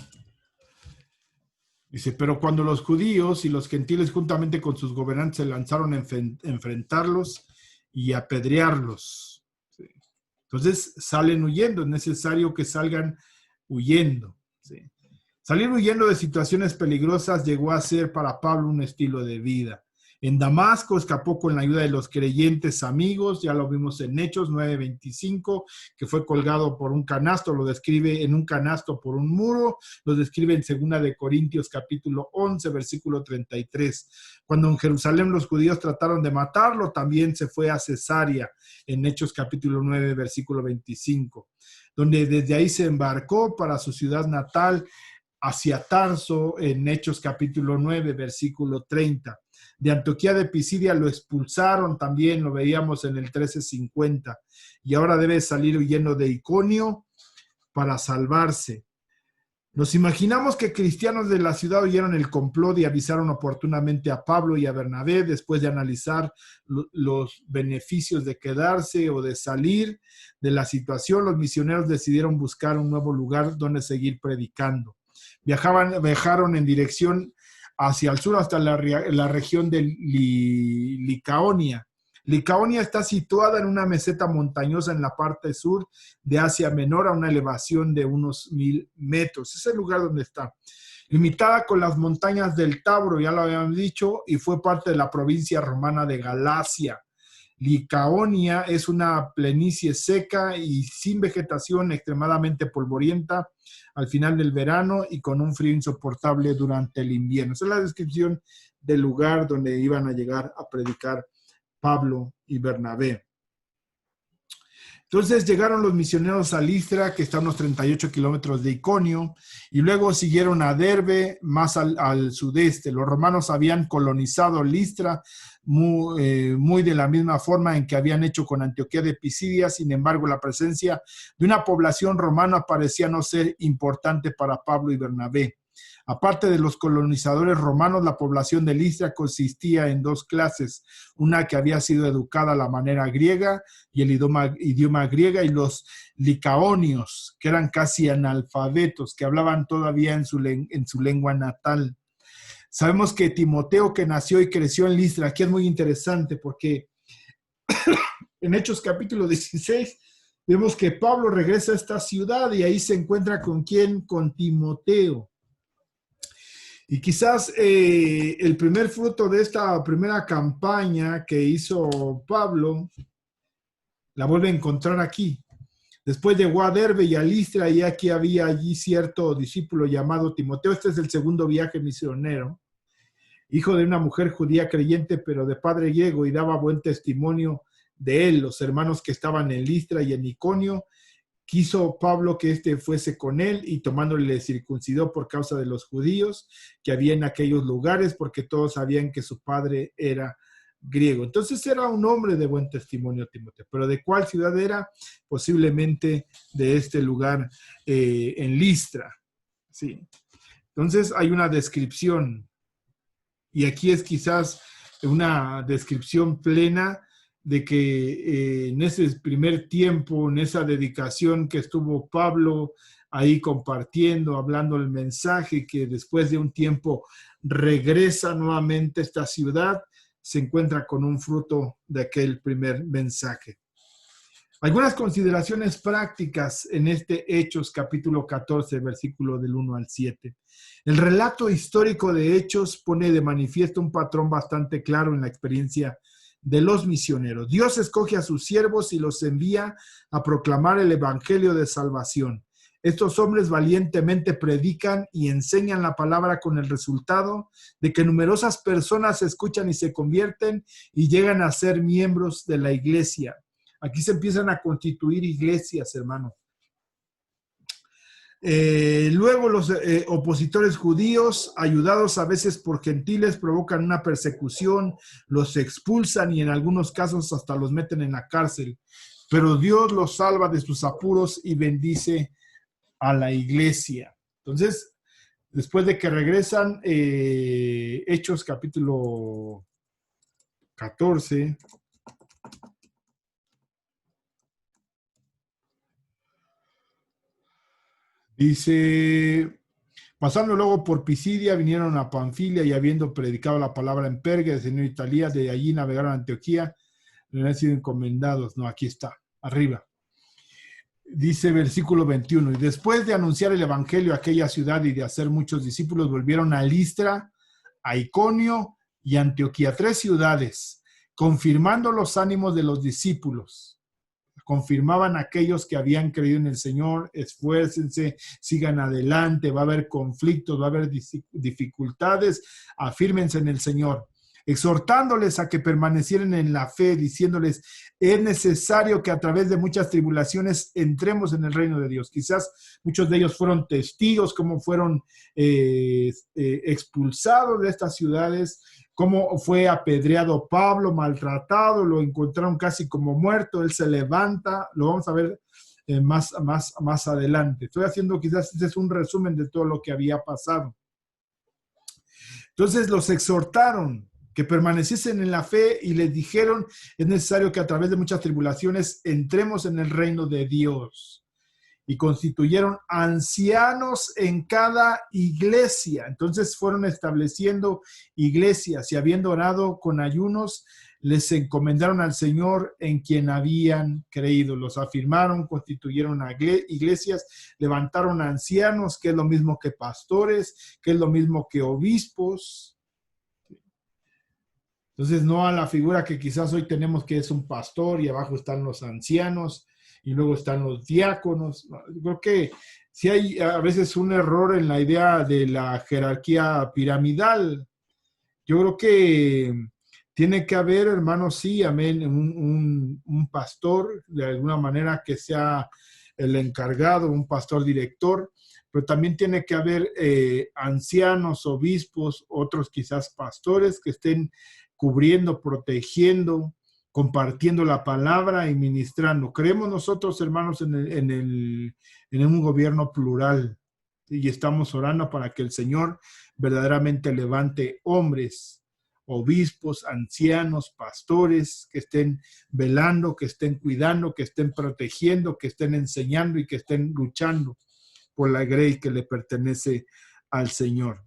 Dice, pero cuando los judíos y los gentiles juntamente con sus gobernantes se lanzaron a enfrentarlos y apedrearlos, ¿sí? Entonces salen huyendo. Es necesario que salgan huyendo, ¿sí? Salir huyendo de situaciones peligrosas llegó a ser para Pablo un estilo de vida. En Damasco escapó con la ayuda de los creyentes amigos, ya lo vimos en Hechos 9:25, que fue colgado por un canasto, lo describe en un canasto por un muro, lo describe en 2 de Corintios capítulo 11, versículo 33. Cuando en Jerusalén los judíos trataron de matarlo, también se fue a Cesarea, en Hechos capítulo 9, versículo 25, donde desde ahí se embarcó para su ciudad natal, hacia Tarso, en Hechos capítulo 9, versículo 30. De Antioquía de Pisidia lo expulsaron también, lo veíamos en el 13:50, y ahora debe salir huyendo de Iconio para salvarse. Nos imaginamos que cristianos de la ciudad oyeron el complot y avisaron oportunamente a Pablo y a Bernabé. Después de analizar los beneficios de quedarse o de salir de la situación, los misioneros decidieron buscar un nuevo lugar donde seguir predicando. Viajaron en dirección hacia el sur hasta la región de Licaonia. Licaonia está situada en una meseta montañosa en la parte sur de Asia Menor a una elevación de unos 1000 metros. Es el lugar donde está. Limitada con las montañas del Tabro, ya lo habíamos dicho, y fue parte de la provincia romana de Galacia. Licaonia es una planicie seca y sin vegetación, extremadamente polvorienta al final del verano y con un frío insoportable durante el invierno. Esa es la descripción del lugar donde iban a llegar a predicar Pablo y Bernabé. Entonces llegaron los misioneros a Listra, que está a unos 38 kilómetros de Iconio, y luego siguieron a Derbe, más al sudeste. Los romanos habían colonizado Listra muy de la misma forma en que habían hecho con Antioquía de Pisidia. Sin embargo, la presencia de una población romana parecía no ser importante para Pablo y Bernabé. Aparte de los colonizadores romanos, la población de Listra consistía en dos clases, una que había sido educada a la manera griega y el idioma griega, y los licaonios, que eran casi analfabetos, que hablaban todavía en su lengua natal. Sabemos que Timoteo, que nació y creció en Listra, aquí es muy interesante porque en Hechos capítulo 16 vemos que Pablo regresa a esta ciudad y ahí se encuentra ¿con quién? Con Timoteo. Y quizás el primer fruto de esta primera campaña que hizo Pablo, la vuelve a encontrar aquí. Después llegó a Derbe y a Listra, y aquí había allí cierto discípulo llamado Timoteo. Este es el segundo viaje misionero, hijo de una mujer judía creyente, pero de padre griego, y daba buen testimonio de él. Los hermanos que estaban en Listra y en Iconio, quiso Pablo que éste fuese con él, y tomándole le circuncidó por causa de los judíos que había en aquellos lugares, porque todos sabían que su padre era griego. Entonces era un hombre de buen testimonio Timoteo. ¿Pero de cuál ciudad era? Posiblemente de este lugar en Listra. Sí. Entonces hay una descripción, y aquí es quizás una descripción plena de que en ese primer tiempo, en esa dedicación que estuvo Pablo ahí compartiendo, hablando el mensaje, que después de un tiempo regresa nuevamente a esta ciudad, se encuentra con un fruto de aquel primer mensaje. Algunas consideraciones prácticas en este Hechos capítulo 14, versículo del 1 al 7. El relato histórico de Hechos pone de manifiesto un patrón bastante claro en la experiencia de los misioneros. Dios escoge a sus siervos y los envía a proclamar el evangelio de salvación. Estos hombres valientemente predican y enseñan la palabra, con el resultado de que numerosas personas escuchan y se convierten y llegan a ser miembros de la iglesia. Aquí se empiezan a constituir iglesias, hermano. Luego los opositores judíos, ayudados a veces por gentiles, provocan una persecución, los expulsan y en algunos casos hasta los meten en la cárcel. Pero Dios los salva de sus apuros y bendice a la iglesia. Entonces, después de que regresan, Hechos capítulo 14, dice: pasando luego por Pisidia, vinieron a Panfilia, y habiendo predicado la palabra en Perga, descendiendo a Italia, de allí navegaron a Antioquía, donde han sido encomendados. No, aquí está, arriba. Dice versículo 21, y después de anunciar el evangelio a aquella ciudad y de hacer muchos discípulos, volvieron a Listra, a Iconio y a Antioquía, 3 ciudades, confirmando los ánimos de los discípulos. Confirmaban a aquellos que habían creído en el Señor: esfuércense, sigan adelante, va a haber conflictos, va a haber dificultades, afírmense en el Señor, exhortándoles a que permanecieran en la fe, diciéndoles: es necesario que a través de muchas tribulaciones entremos en el reino de Dios. Quizás muchos de ellos fueron testigos, cómo fueron expulsados de estas ciudades, cómo fue apedreado Pablo, maltratado, lo encontraron casi como muerto, él se levanta, lo vamos a ver más adelante. Estoy haciendo quizás, este es un resumen de todo lo que había pasado. Entonces los exhortaron que permaneciesen en la fe y les dijeron: es necesario que a través de muchas tribulaciones entremos en el reino de Dios. y constituyeron ancianos en cada iglesia. Entonces fueron estableciendo iglesias y habiendo orado con ayunos, les encomendaron al Señor en quien habían creído. Los afirmaron, constituyeron iglesias, levantaron ancianos, que es lo mismo que pastores, que es lo mismo que obispos. Entonces no a la figura que quizás hoy tenemos, que es un pastor y abajo están los ancianos y luego están los diáconos. Creo que sí hay a veces un error en la idea de la jerarquía piramidal. Yo creo que tiene que haber, hermanos, sí, amén, un pastor, de alguna manera, que sea el encargado, un pastor director, pero también tiene que haber ancianos, obispos, otros quizás pastores que estén cubriendo, protegiendo, compartiendo la palabra y ministrando. Creemos nosotros, hermanos, en un gobierno plural, y estamos orando para que el Señor verdaderamente levante hombres, obispos, ancianos, pastores, que estén velando, que estén cuidando, que estén protegiendo, que estén enseñando y que estén luchando por la grey que le pertenece al Señor.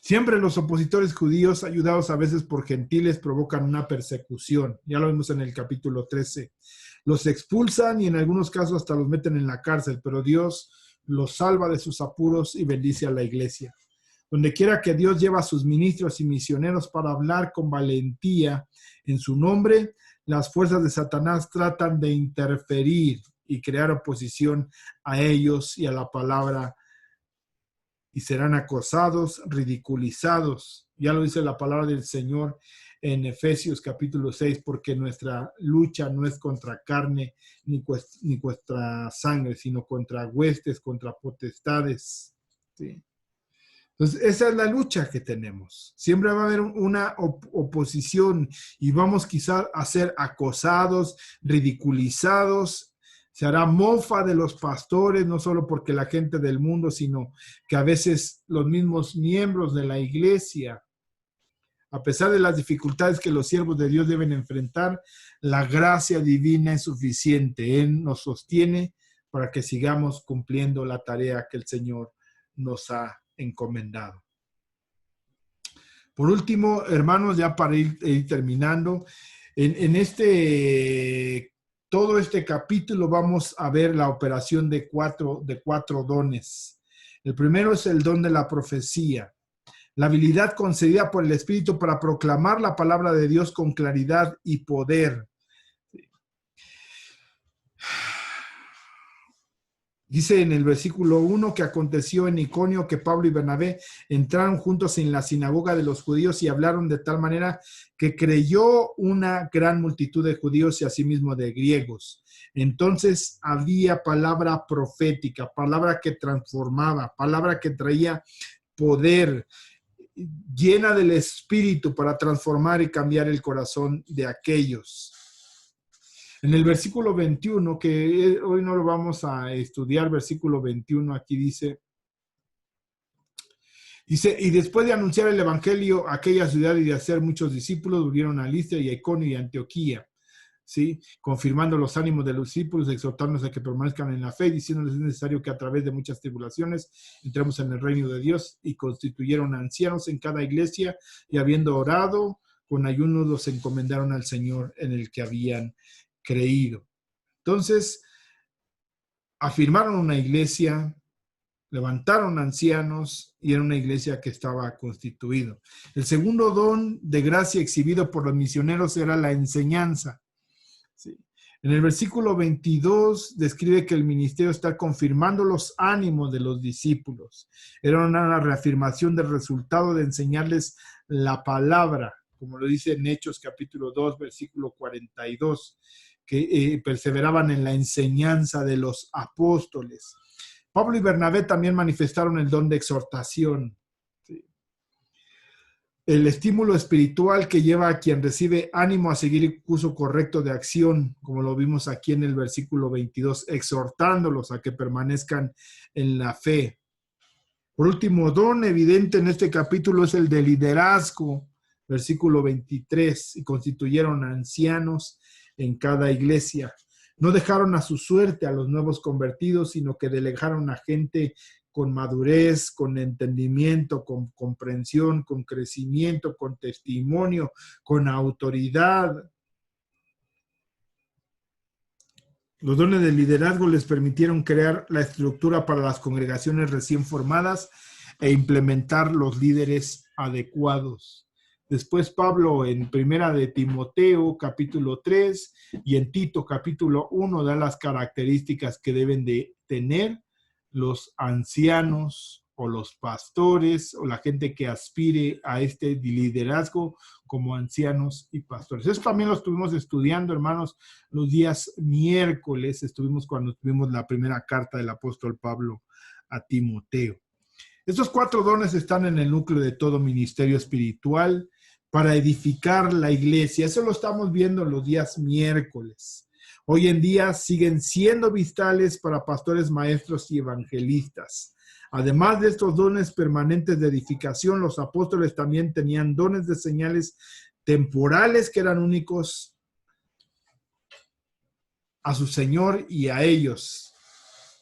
Siempre los opositores judíos, ayudados a veces por gentiles, provocan una persecución. Ya lo vimos en el capítulo 13. Los expulsan y en algunos casos hasta los meten en la cárcel, pero Dios los salva de sus apuros y bendice a la iglesia. Donde quiera que Dios lleva a sus ministros y misioneros para hablar con valentía en su nombre, las fuerzas de Satanás tratan de interferir y crear oposición a ellos y a la palabra, y serán acosados, ridiculizados. Ya lo dice la palabra del Señor en Efesios capítulo 6, porque nuestra lucha no es contra carne ni contra sangre, sino contra huestes, contra potestades. ¿Sí? Entonces, esa es la lucha que tenemos. Siempre va a haber una oposición y vamos quizás a ser acosados, ridiculizados. Se hará mofa de los pastores, no solo porque la gente del mundo, sino que a veces los mismos miembros de la iglesia, a pesar de las dificultades que los siervos de Dios deben enfrentar, la gracia divina es suficiente. Él nos sostiene para que sigamos cumpliendo la tarea que el Señor nos ha encomendado. Por último, hermanos, ya para ir terminando, todo este capítulo vamos a ver la operación de cuatro dones. El primero es el don de la profecía, la habilidad concedida por el Espíritu para proclamar la palabra de Dios con claridad y poder. Dice en el versículo 1 que aconteció en Iconio que Pablo y Bernabé entraron juntos en la sinagoga de los judíos y hablaron de tal manera que creyó una gran multitud de judíos y asimismo de griegos. Entonces había palabra profética, palabra que transformaba, palabra que traía poder, llena del Espíritu para transformar y cambiar el corazón de aquellos. En el versículo 21, que hoy no lo vamos a estudiar, versículo 21, aquí dice, y después de anunciar el evangelio a aquella ciudad y de hacer muchos discípulos, volvieron a Listra y a Iconio y a Antioquía, ¿sí? Confirmando los ánimos de los discípulos, exhortándonos a que permanezcan en la fe, diciéndoles es necesario que a través de muchas tribulaciones entremos en el reino de Dios, y constituyeron ancianos en cada iglesia, y habiendo orado con ayunos los encomendaron al Señor en el que habían creído. Entonces, afirmaron una iglesia, levantaron ancianos y era una iglesia que estaba constituida. El segundo don de gracia exhibido por los misioneros era la enseñanza. Sí. En el versículo 22 describe que el ministerio está confirmando los ánimos de los discípulos. Era una reafirmación del resultado de enseñarles la palabra, como lo dice en Hechos capítulo 2, versículo 42, que perseveraban en la enseñanza de los apóstoles. Pablo y Bernabé también manifestaron el don de exhortación. ¿Sí? El estímulo espiritual que lleva a quien recibe ánimo a seguir el curso correcto de acción, como lo vimos aquí en el versículo 22, exhortándolos a que permanezcan en la fe. Por último, don evidente en este capítulo es el de liderazgo, versículo 23, y constituyeron ancianos en cada iglesia. No dejaron a su suerte a los nuevos convertidos, sino que delegaron a gente con madurez, con entendimiento, con comprensión, con crecimiento, con testimonio, con autoridad. Los dones de liderazgo les permitieron crear la estructura para las congregaciones recién formadas e implementar los líderes adecuados. Después Pablo en Primera de Timoteo capítulo 3 y en Tito capítulo 1 da las características que deben de tener los ancianos o los pastores o la gente que aspire a este liderazgo como ancianos y pastores. Eso también lo estuvimos estudiando, hermanos, los días miércoles. Estuvimos cuando tuvimos la primera carta del apóstol Pablo a Timoteo. Estos 4 dones están en el núcleo de todo ministerio espiritual para edificar la iglesia. Eso lo estamos viendo los días miércoles. Hoy en día siguen siendo vitales para pastores, maestros y evangelistas. Además de estos dones permanentes de edificación, los apóstoles también tenían dones de señales temporales que eran únicos a su Señor y a ellos.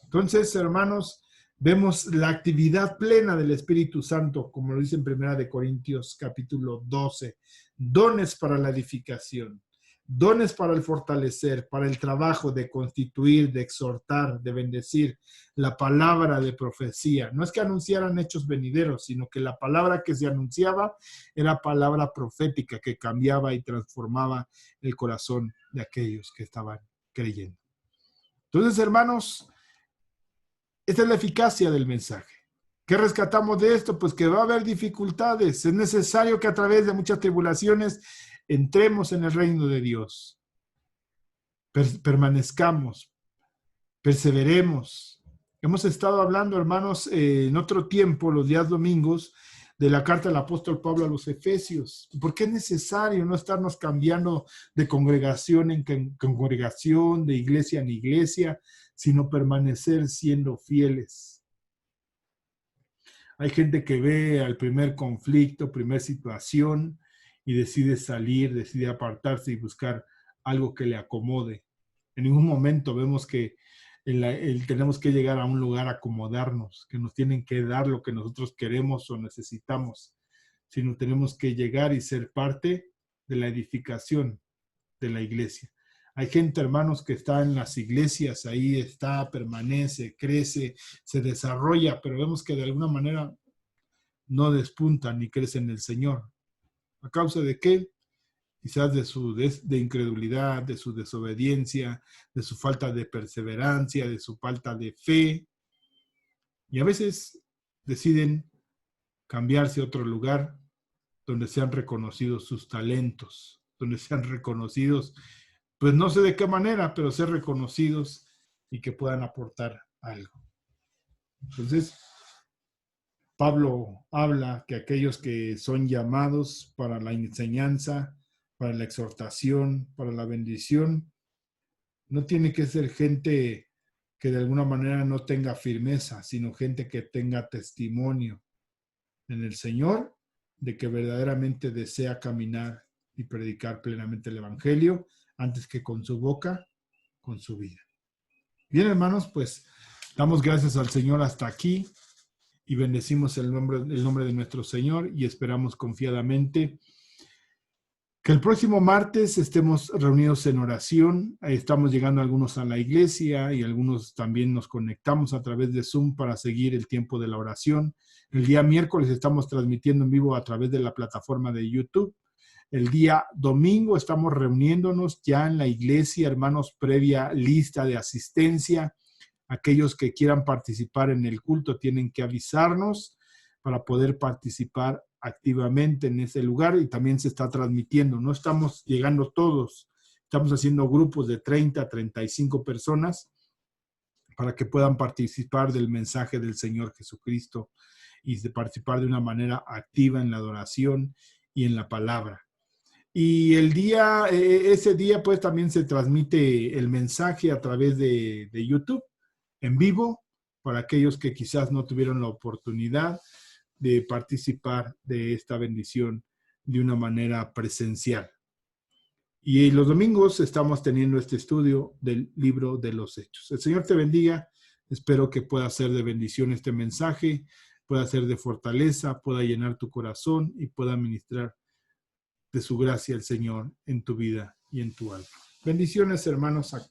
Entonces, hermanos, vemos la actividad plena del Espíritu Santo, como lo dice en 1 Corintios capítulo 12. Dones para la edificación, dones para el fortalecer, para el trabajo de constituir, de exhortar, de bendecir, la palabra de profecía. No es que anunciaran hechos venideros, sino que la palabra que se anunciaba era palabra profética que cambiaba y transformaba el corazón de aquellos que estaban creyendo. Entonces, hermanos, esta es la eficacia del mensaje. ¿Qué rescatamos de esto? Pues que va a haber dificultades. Es necesario que a través de muchas tribulaciones entremos en el reino de Dios. Permanezcamos, perseveremos. Hemos estado hablando, hermanos, en otro tiempo, los días domingos, de la carta del apóstol Pablo a los Efesios. ¿Por qué es necesario no estarnos cambiando de congregación en congregación, de iglesia en iglesia, sino permanecer siendo fieles? Hay gente que ve al primer conflicto, primer situación y decide salir, decide apartarse y buscar algo que le acomode. En ningún momento vemos que tenemos que llegar a un lugar a acomodarnos, que nos tienen que dar lo que nosotros queremos o necesitamos, sino tenemos que llegar y ser parte de la edificación de la iglesia. Hay gente, hermanos, que está en las iglesias, ahí está, permanece, crece, se desarrolla, pero vemos que de alguna manera no despunta ni crece en el Señor. ¿A causa de qué? Quizás de incredulidad, de su desobediencia, de su falta de perseverancia, de su falta de fe. Y a veces deciden cambiarse a otro lugar donde sean reconocidos sus talentos, donde sean reconocidos, pues no sé de qué manera, pero ser reconocidos y que puedan aportar algo. Entonces, Pablo habla que aquellos que son llamados para la enseñanza, para la exhortación, para la bendición, no tiene que ser gente que de alguna manera no tenga firmeza, sino gente que tenga testimonio en el Señor de que verdaderamente desea caminar y predicar plenamente el Evangelio antes que con su boca, con su vida. Bien, hermanos, pues damos gracias al Señor hasta aquí y bendecimos el nombre de nuestro Señor y esperamos confiadamente que el próximo martes estemos reunidos en oración. Estamos llegando algunos a la iglesia y algunos también nos conectamos a través de Zoom para seguir el tiempo de la oración. El día miércoles estamos transmitiendo en vivo a través de la plataforma de YouTube. El día domingo estamos reuniéndonos ya en la iglesia, hermanos, previa lista de asistencia. Aquellos que quieran participar en el culto tienen que avisarnos para poder participar activamente en ese lugar y también se está transmitiendo. No estamos llegando todos, estamos haciendo grupos de 30 a 35 personas para que puedan participar del mensaje del Señor Jesucristo y de participar de una manera activa en la adoración y en la palabra. Y ese día pues también se transmite el mensaje a través de YouTube en vivo para aquellos que quizás no tuvieron la oportunidad de participar de esta bendición de una manera presencial. Y los domingos estamos teniendo este estudio del libro de los Hechos. El Señor te bendiga. Espero que pueda ser de bendición este mensaje, pueda ser de fortaleza, pueda llenar tu corazón y pueda ministrar de su gracia el Señor en tu vida y en tu alma. Bendiciones, hermanos, a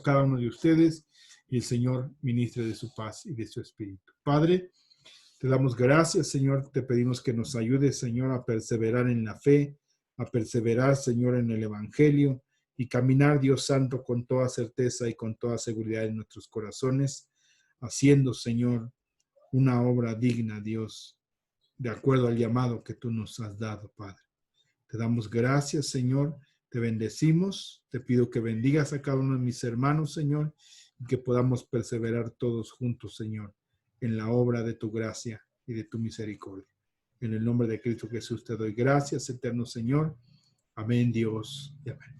cada uno de ustedes, y el Señor ministre de su paz y de su espíritu. Padre, te damos gracias, Señor. Te pedimos que nos ayudes, Señor, a perseverar en la fe, a perseverar, Señor, en el Evangelio y caminar, Dios Santo, con toda certeza y con toda seguridad en nuestros corazones, haciendo, Señor, una obra digna, Dios, de acuerdo al llamado que tú nos has dado, Padre. Te damos gracias, Señor. Te bendecimos. Te pido que bendigas a cada uno de mis hermanos, Señor, y que podamos perseverar todos juntos, Señor, en la obra de tu gracia y de tu misericordia. En el nombre de Cristo Jesús te doy gracias, eterno Señor. Amén, Dios. Y amén.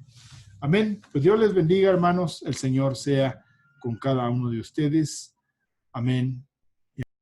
Amén. Pues Dios les bendiga, hermanos. El Señor sea con cada uno de ustedes. Amén.